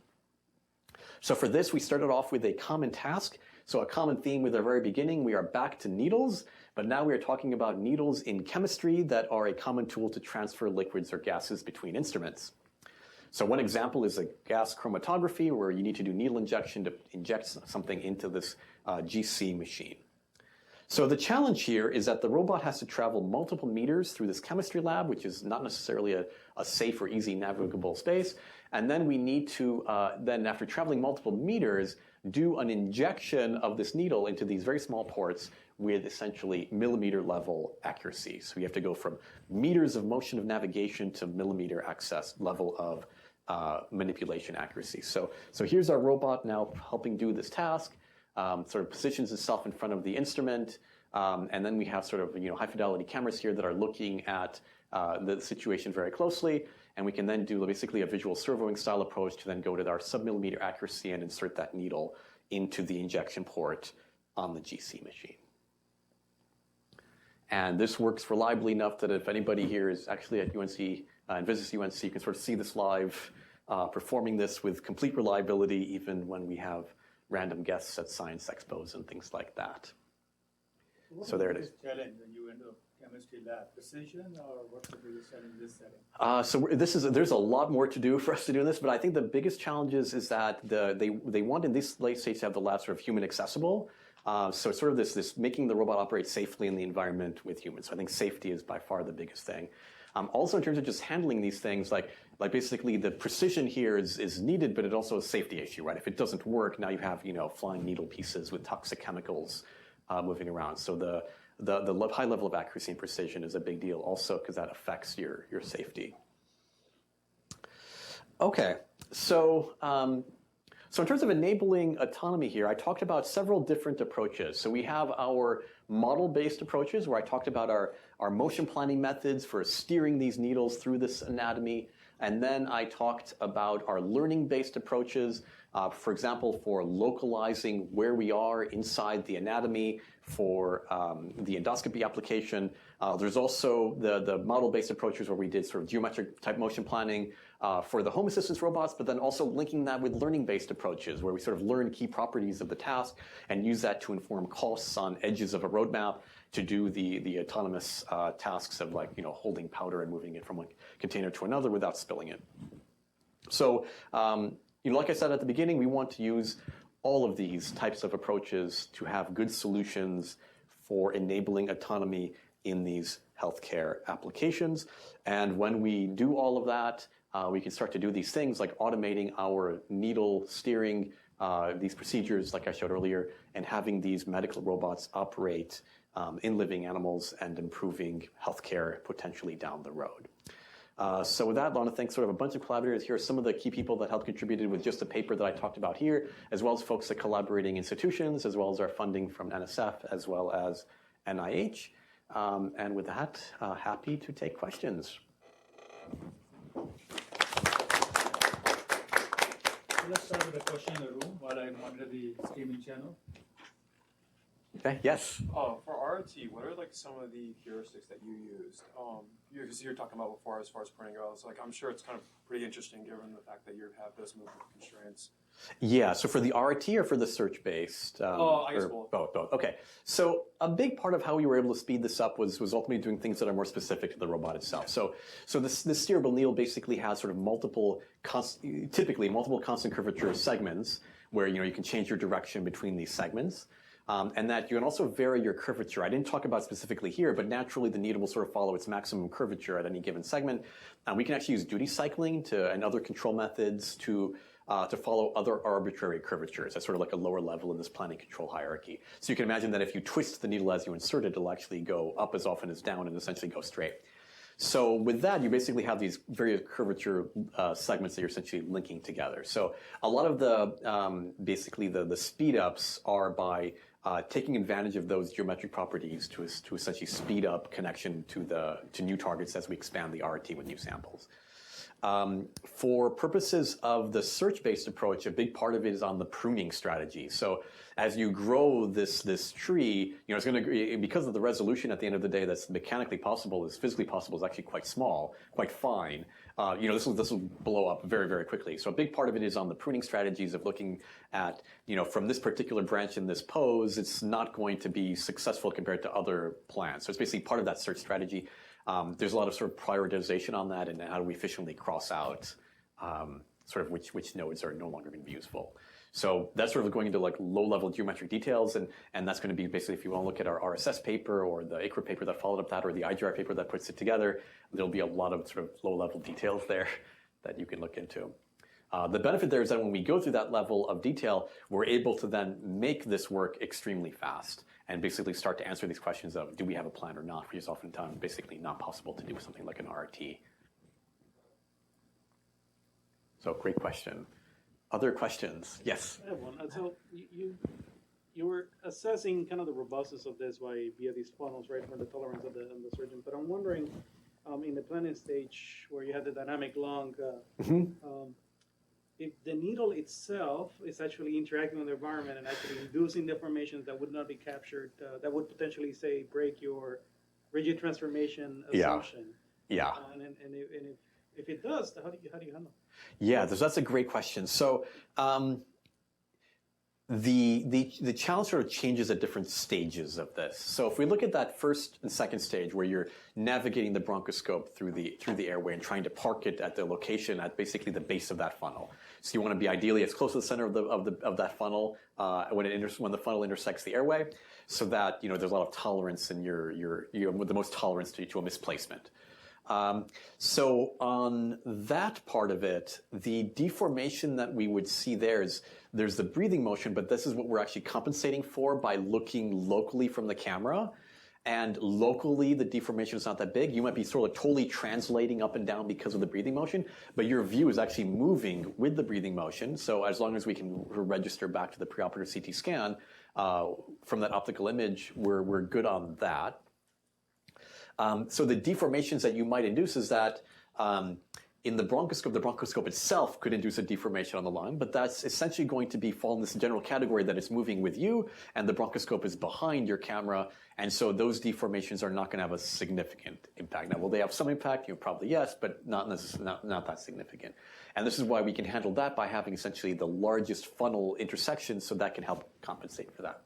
So for this, we started off with a common task. So a common theme with our very beginning, we are back to needles, but now we are talking about needles in chemistry that are a common tool to transfer liquids or gases between instruments. So one example is a gas chromatography where you need to do needle injection to inject something into this GC machine. So the challenge here is that the robot has to travel multiple meters through this chemistry lab, which is not necessarily a safe or easy navigable space. And then we need to, then after traveling multiple meters, do an injection of this needle into these very small ports with essentially millimeter level accuracy. So you have to go from meters of motion of navigation to millimeter access level of manipulation accuracy. So here's our robot now helping do this task. Sort of positions itself in front of the instrument, and then we have sort of high fidelity cameras here that are looking at the situation very closely, and we can then do basically a visual servoing style approach to then go to our sub-millimeter accuracy and insert that needle into the injection port on the GC machine. And this works reliably enough that if anybody here is actually at UNC and visits UNC, you can sort of see this live, performing this with complete reliability even when we have random guests at science expos and things like that. So there it is. What is the challenge when you enter a chemistry lab? Precision, or what's the biggest challenge in this setting? There's a lot more to do for us to do this, but I think the biggest challenge is that they want in this late stage to have the lab sort of human accessible. So it's sort of this making the robot operate safely in the environment with humans. So I think safety is by far the biggest thing. Also in terms of just handling these things, like basically the precision here is needed, but it also is a safety issue, right? If it doesn't work, now you have flying needle pieces with toxic chemicals moving around. So the high level of accuracy and precision is a big deal also because that affects your safety. Okay, so in terms of enabling autonomy here, I talked about several different approaches. So we have our model-based approaches where I talked about our motion planning methods for steering these needles through this anatomy. And then I talked about our learning-based approaches, for example, for localizing where we are inside the anatomy for the endoscopy application. There's also the model-based approaches where we did sort of geometric type motion planning for the home assistance robots, but then also linking that with learning-based approaches where we sort of learn key properties of the task and use that to inform costs on edges of a roadmap to do the autonomous tasks of holding powder and moving it from one container to another without spilling it. So, like I said at the beginning, we want to use all of these types of approaches to have good solutions for enabling autonomy in these healthcare applications. And when we do all of that, we can start to do these things like automating our needle steering, these procedures like I showed earlier, and having these medical robots operate in living animals and improving healthcare potentially down the road. So with that, I want to thank sort of a bunch of collaborators. Here are some of the key people that helped contributed with just the paper that I talked about here, as well as folks at collaborating institutions, as well as our funding from NSF, as well as NIH. And with that, happy to take questions. Let's start with a question in the room while I monitor the streaming channel. Okay, yes. For RT, what are some of the heuristics that you used? Because you're talking about before as far as printing goes. I'm sure it's kind of pretty interesting given the fact that you have those movement constraints. Yeah. So for the RT or for the search-based? I guess both. Both. Okay. So a big part of how we were able to speed this up was ultimately doing things that are more specific to the robot itself. So this steerable needle basically has sort of typically multiple constant curvature segments where you can change your direction between these segments. And that you can also vary your curvature. I didn't talk about specifically here, but naturally the needle will sort of follow its maximum curvature at any given segment. We can actually use duty cycling and other control methods to follow other arbitrary curvatures. That's sort of like a lower level in this planning control hierarchy. So you can imagine that if you twist the needle as you insert it, it'll actually go up as often as down and essentially go straight. So with that, you basically have these various curvature segments that you're essentially linking together. So a lot of the basically the speed ups are by taking advantage of those geometric properties to essentially speed up connection to new targets as we expand the RT with new samples. For purposes of the search-based approach, a big part of it is on the pruning strategy. So as you grow this tree, it's going to, because of the resolution at the end of the day that's mechanically possible, is physically possible, is actually quite small, quite fine. This will blow up very, very quickly. So a big part of it is on the pruning strategies of looking at, from this particular branch in this pose, it's not going to be successful compared to other plants. So it's basically part of that search strategy. There's a lot of sort of prioritization on that, and how do we efficiently cross out sort of which nodes are no longer going to be useful. So that's sort of going into like low-level geometric details, and that's going to be basically, if you want to look at our RSS paper or the ICRA paper that followed up that, or the IGR paper that puts it together, there'll be a lot of sort of low-level details there that you can look into. The benefit there is that when we go through that level of detail, we're able to then make this work extremely fast and basically start to answer these questions of, do we have a plan or not, which is oftentimes basically not possible to do with something like an RT. So great question. Other questions? Yes? I have one. So you were assessing kind of the robustness of this via these funnels, right, for the tolerance of the surgeon. But I'm wondering, in the planning stage where you have the dynamic lung, if the needle itself is actually interacting with the environment and actually inducing deformations that would not be captured, that would potentially, say, break your rigid transformation assumption. Yeah. And if it does, how do you handle it? Yeah, that's a great question. So the challenge sort of changes at different stages of this. So if we look at that first and second stage where you're navigating the bronchoscope through the airway and trying to park it at the location at basically the base of that funnel. So you want to be ideally as close to the center of that funnel when the funnel intersects the airway, so that there's a lot of tolerance and you're the most tolerance to a misplacement. So on that part of it, the deformation that we would see there's the breathing motion, but this is what we're actually compensating for by looking locally from the camera. And locally, the deformation is not that big. You might be sort of totally translating up and down because of the breathing motion, but your view is actually moving with the breathing motion. So as long as we can register back to the preoperative CT scan from that optical image, we're good on that. So the deformations that you might induce is that in the bronchoscope itself could induce a deformation on the lung, but that's essentially going to fall in this general category that it's moving with you, and the bronchoscope is behind your camera, and so those deformations are not going to have a significant impact. Now, will they have some impact? Probably yes, but not that significant. And this is why we can handle that by having essentially the largest funnel intersection, so that can help compensate for that.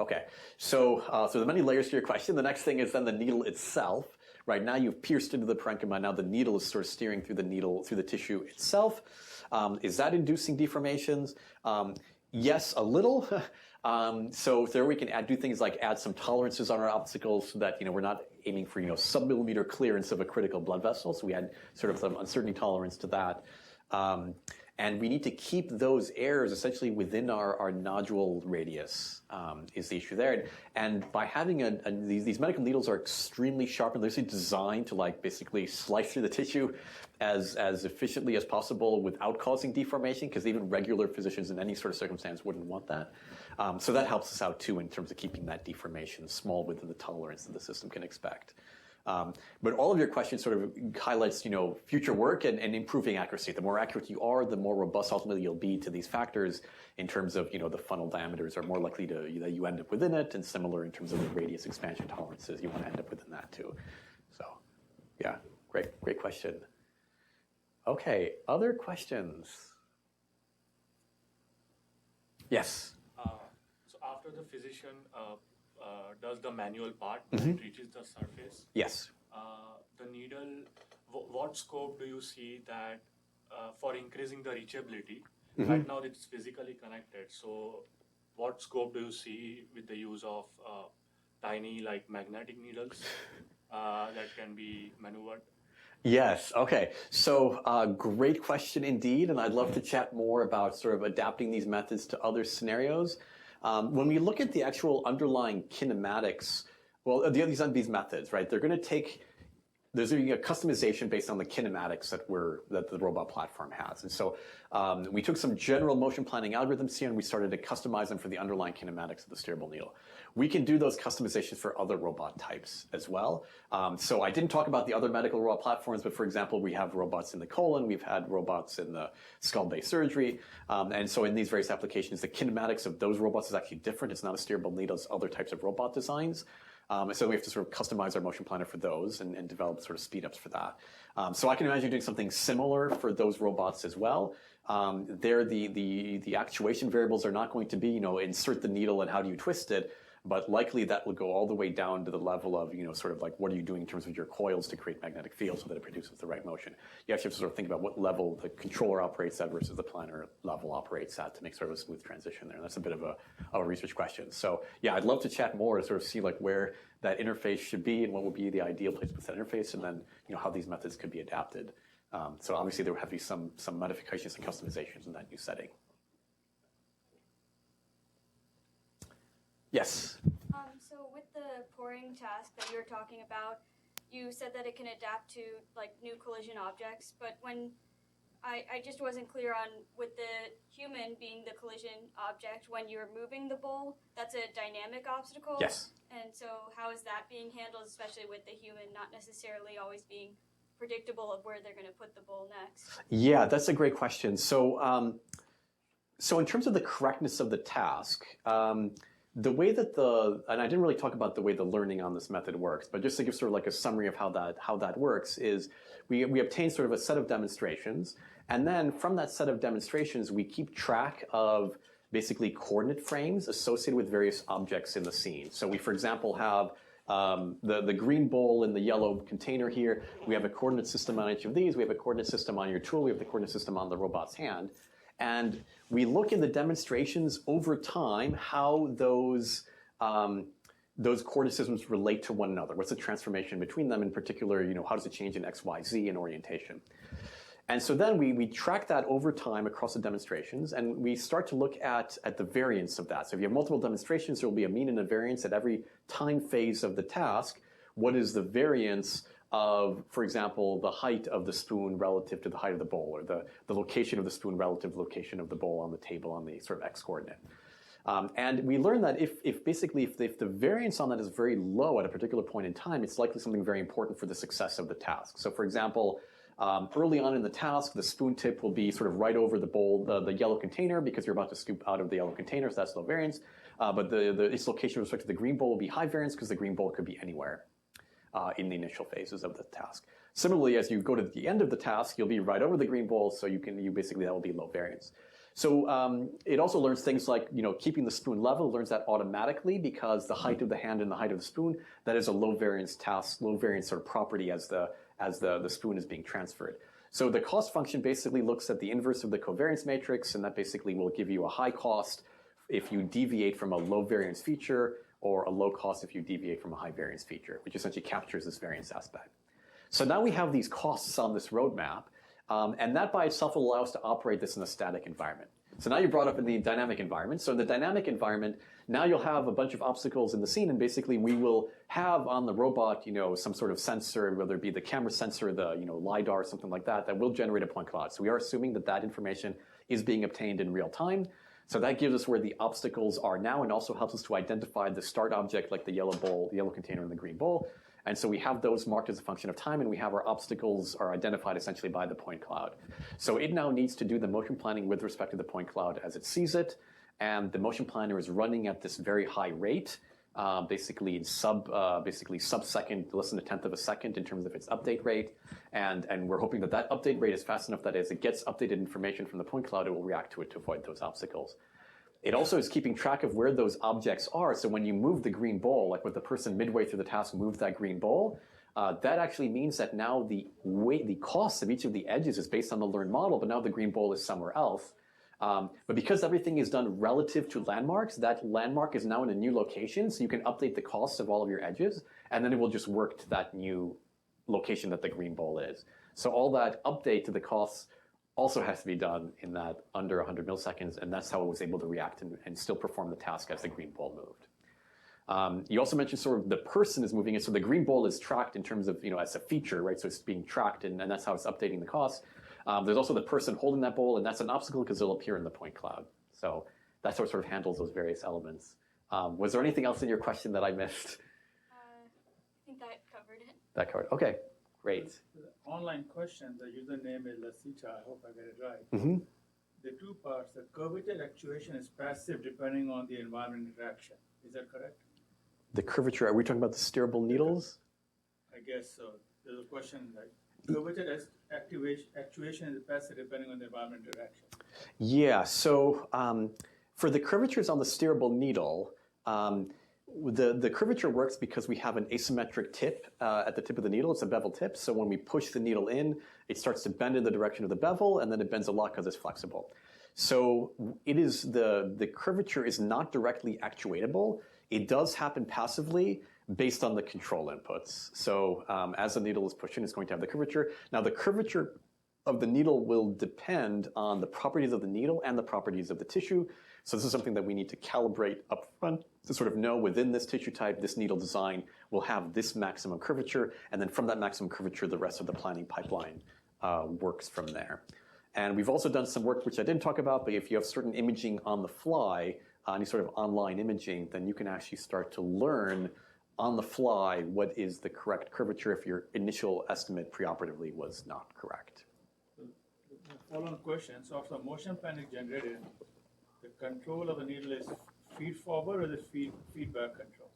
Okay, so there are many layers to your question. The next thing is then the needle itself. Right now you've pierced into the parenchyma. Now the needle is sort of steering through the tissue itself. Is that inducing deformations? Yes, a little. So there we can do things like add some tolerances on our obstacles so that we're not aiming for sub-millimeter clearance of a critical blood vessel. So we add sort of some uncertainty tolerance to that. And we need to keep those errors essentially within our nodule radius is the issue there. And by having these medical needles are extremely sharp, and they're actually designed to basically slice through the tissue as efficiently as possible without causing deformation, because even regular physicians in any sort of circumstance wouldn't want that. So that helps us out too in terms of keeping that deformation small within the tolerance that the system can expect. But all of your questions sort of highlights, future work and improving accuracy. The more accurate you are, the more robust ultimately you'll be to these factors in terms of, the funnel diameters are more likely that you end up within it, and similar in terms of the radius expansion tolerances, you want to end up within that too. So, yeah, great question. Okay, other questions? Yes? So after the physician does the manual part, it reaches the surface. Yes. The needle, what scope do you see that for increasing the reachability? Right now it's physically connected. So what scope do you see with the use of tiny magnetic needles that can be maneuvered? Yes. Okay. So great question indeed. And I'd love to chat more about sort of adapting these methods to other scenarios. When we look at the actual underlying kinematics, well, these methods, right, they're going to take there's a customization based on the kinematics that the robot platform has. And so we took some general motion planning algorithms here and we started to customize them for the underlying kinematics of the steerable needle. We can do those customizations for other robot types as well. So I didn't talk about the other medical robot platforms, but for example, we have robots in the colon, we've had robots in the skull-based surgery. And so in these various applications, the kinematics of those robots is actually different. It's not a steerable needle, it's other types of robot designs. So we have to sort of customize our motion planner for those and develop sort of speed ups for that. So I can imagine doing something similar for those robots as well. There, the actuation variables are not going to be, insert the needle and how do you twist it, but likely that will go all the way down to the level of, sort of like what are you doing in terms of your coils to create magnetic fields so that it produces the right motion. You actually have to sort of think about what level the controller operates at versus the planner level operates at to make sort of a smooth transition there. And that's a bit of a research question. So yeah, I'd love to chat more to sort of see like where that interface should be and what would be the ideal place with that interface, and then how these methods could be adapted. So obviously there would have to be some modifications and customizations in that new setting. Yes. So with the pouring task that you were talking about, you said that it can adapt to like new collision objects, but when I just wasn't clear on with the human being the collision object, when you're moving the bowl, that's a dynamic obstacle. Yes. And so how is that being handled, especially with the human not necessarily always being predictable of where they're going to put the bowl next? Yeah, that's a great question. So, so in terms of the correctness of the task, the way that and I didn't really talk about the way the learning on this method works, but just to give sort of like a summary of how that works is we obtain sort of a set of demonstrations, and then from that set of demonstrations, we keep track of basically coordinate frames associated with various objects in the scene. So we, for example, have the green bowl and the yellow container here. We have a coordinate system on each of these. We have a coordinate system on your tool. We have the coordinate system on the robot's hand. And we look in the demonstrations over time how those coordinate systems relate to one another. What's the transformation between them? In particular, how does it change in X, Y, Z in orientation? And so then we track that over time across the demonstrations, and we start to look at the variance of that. So if you have multiple demonstrations, there will be a mean and a variance at every time phase of the task. What is the variance of, for example, the height of the spoon relative to the height of the bowl, or the location of the spoon relative to the location of the bowl on the table on the sort of X coordinate. And we learn that if the variance on that is very low at a particular point in time, it's likely something very important for the success of the task. So for example, early on in the task, the spoon tip will be sort of right over the bowl, the yellow container, because you're about to scoop out of the yellow container, so that's low variance. But its location with respect to the green bowl will be high variance because the green bowl could be anywhere in the initial phases of the task. Similarly, as you go to the end of the task, you'll be right over the green bowl, so basically that will be low variance. So it also learns things like keeping the spoon level, learns that automatically because the height of the hand and the height of the spoon, that is a low variance task, low variance sort of property as the spoon is being transferred. So the cost function basically looks at the inverse of the covariance matrix, and that basically will give you a high cost if you deviate from a low variance feature, or a low cost if you deviate from a high variance feature, which essentially captures this variance aspect. So now we have these costs on this roadmap, and that by itself will allow us to operate this in a static environment. So now you brought up in the dynamic environment. So in the dynamic environment, now you'll have a bunch of obstacles in the scene, and basically we will have on the robot, some sort of sensor, whether it be the camera sensor, the LiDAR, something like that, that will generate a point cloud. So we are assuming that information is being obtained in real time. So that gives us where the obstacles are now, and also helps us to identify the start object, like the yellow bowl, the yellow container, and the green bowl. And so we have those marked as a function of time, and we have our obstacles are identified essentially by the point cloud. So it now needs to do the motion planning with respect to the point cloud as it sees it, and the motion planner is running at this very high rate, basically in sub-second, less than a tenth of a second in terms of its update rate. And we're hoping that update rate is fast enough that as it gets updated information from the point cloud, it will react to it to avoid those obstacles. It also is keeping track of where those objects are. So when you move the green bowl, like with the person midway through the task moved that green bowl, that actually means that now the cost of each of the edges is based on the learned model, but now the green bowl is somewhere else. But because everything is done relative to landmarks, that landmark is now in a new location, so you can update the costs of all of your edges, and then it will just work to that new location that the green bowl is. So all that update to the costs also has to be done in that under 100 milliseconds, and that's how it was able to react and still perform the task as the green bowl moved. You also mentioned sort of the person is moving it. So the green ball is tracked in terms of, as a feature, right? So it's being tracked, and that's how it's updating the cost. There's also the person holding that ball, and that's an obstacle because it'll appear in the point cloud. So that's how it sort of handles those various elements. Was there anything else in your question that I missed? I think that covered it. That covered. Okay, great. The online question, the username is Lasita, I hope I get it right. Mm-hmm. The two parts, the curvature actuation is passive depending on the environment interaction. Is that correct? The curvature, are we talking about the steerable needles? I guess so. There's a question like curvature actuation is passive depending on the environment interaction. Yeah, so for the curvatures on the steerable needle, the curvature works because we have an asymmetric tip at the tip of the needle. It's a bevel tip, so when we push the needle in, it starts to bend in the direction of the bevel, and then it bends a lot because it's flexible. So it is the curvature is not directly actuatable. It does happen passively based on the control inputs. So as the needle is pushing, it's going to have the curvature. Now the curvature of the needle will depend on the properties of the needle and the properties of the tissue. So this is something that we need to calibrate up front to sort of know within this tissue type, this needle design will have this maximum curvature, and then from that maximum curvature, the rest of the planning pipeline works from there. And we've also done some work, which I didn't talk about, but if you have certain imaging on the fly, any sort of online imaging, then you can actually start to learn on the fly what is the correct curvature if your initial estimate preoperatively was not correct. Follow-on question. So if the motion plan is generated, the control of the needle is feed forward or is it feedback control?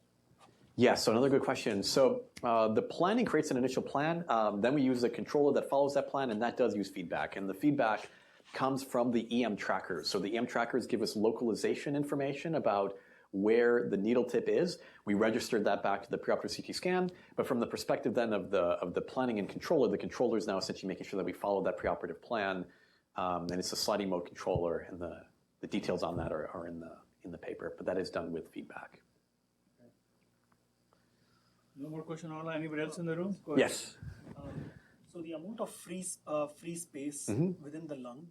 Yeah, so another good question. So the planning creates an initial plan. Then we use a controller that follows that plan, and that does use feedback. And the feedback comes from the EM trackers. So the EM trackers give us localization information about where the needle tip is. We registered that back to the preoperative CT scan. But from the perspective then of the planning and controller, the controller is now essentially making sure that we follow that preoperative plan. And it's a sliding mode controller, and the details on that are in the paper. But that is done with feedback. No more question online. Anybody else in the room? Go ahead. Yes. So the amount of free space within the lung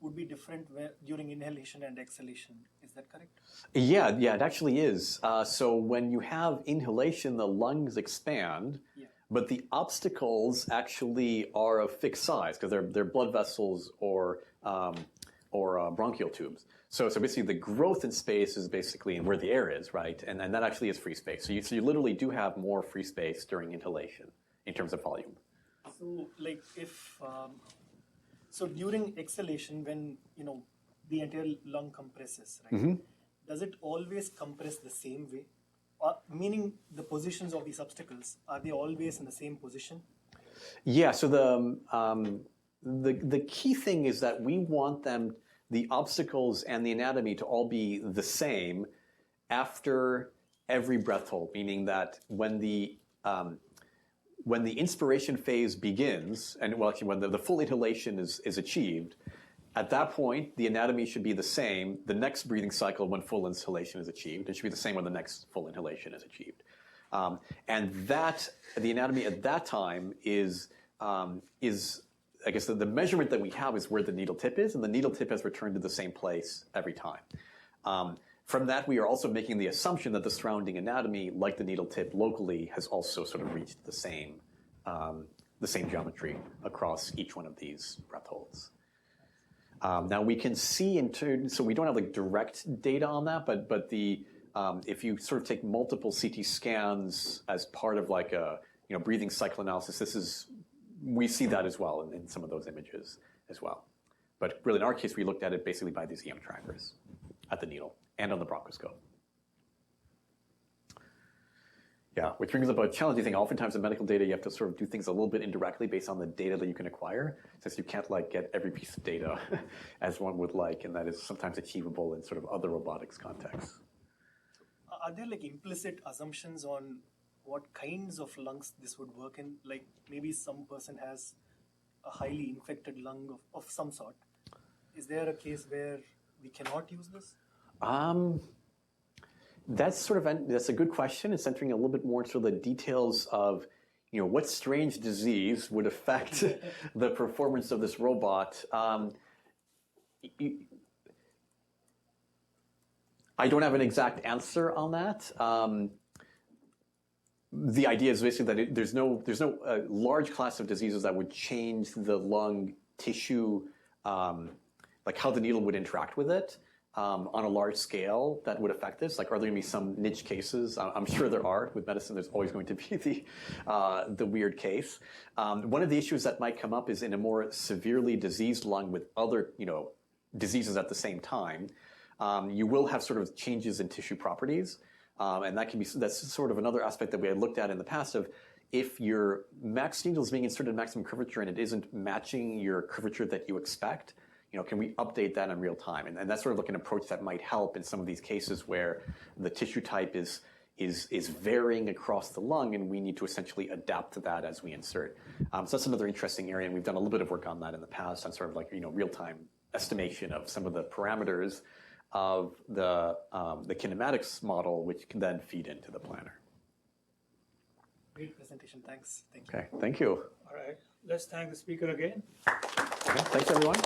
would be different during inhalation and exhalation. Is that correct? Yeah, it actually is. So when you have inhalation, the lungs expand, but the obstacles actually are of fixed size because they're blood vessels or bronchial tubes. So basically the growth in space is basically in where the air is, right? And that actually is free space. So you literally do have more free space during inhalation in terms of volume. So like if, so during exhalation when, the entire lung compresses, right? Does it always compress the same way? Meaning the positions of these obstacles, are they always in the same position? Yeah, so the key thing is that we want the obstacles and the anatomy to all be the same after every breath hold, meaning that when the inspiration phase begins, and well, actually when the full inhalation is achieved, at that point, the anatomy should be the same the next breathing cycle when full inhalation is achieved. It should be the same when the next full inhalation is achieved. And the anatomy at that time is I guess the measurement that we have is where the needle tip is, and the needle tip has returned to the same place every time. From that, we are also making the assumption that the surrounding anatomy, like the needle tip locally, has also sort of reached the same geometry across each one of these breath holds. Now we can see so we don't have like direct data on that, but if you sort of take multiple CT scans as part of like a breathing cycle analysis, we see that as well in some of those images as well. But really, in our case, we looked at it basically by these EM trackers at the needle and on the bronchoscope. Yeah, which brings up a challenging thing. Oftentimes in medical data, you have to sort of do things a little bit indirectly based on the data that you can acquire, since you can't like get every piece of data as one would like, and that is sometimes achievable in sort of other robotics contexts. Are there like implicit assumptions on what kinds of lungs this would work in? Like maybe some person has a highly infected lung of some sort. Is there a case where we cannot use this? That's a good question. It's entering a little bit more into the details of, what strange disease would affect the performance of this robot. I don't have an exact answer on that. The idea is basically that there's no large class of diseases that would change the lung tissue, like how the needle would interact with it on a large scale that would affect this. Like, are there going to be some niche cases? I'm sure there are. With medicine, there's always going to be the weird case. One of the issues that might come up is in a more severely diseased lung with other diseases at the same time. You will have sort of changes in tissue properties. And that's sort of another aspect that we had looked at in the past of if your needle is being inserted at maximum curvature and it isn't matching your curvature that you expect, can we update that in real time? And that's sort of like an approach that might help in some of these cases where the tissue type is varying across the lung and we need to essentially adapt to that as we insert. So that's another interesting area, and we've done a little bit of work on that in the past on sort of like real-time estimation of some of the parameters of the kinematics model, which can then feed into the planner. Great presentation. Thanks. Thank you. Okay, thank you. All right, let's thank the speaker again. Okay, thanks everyone.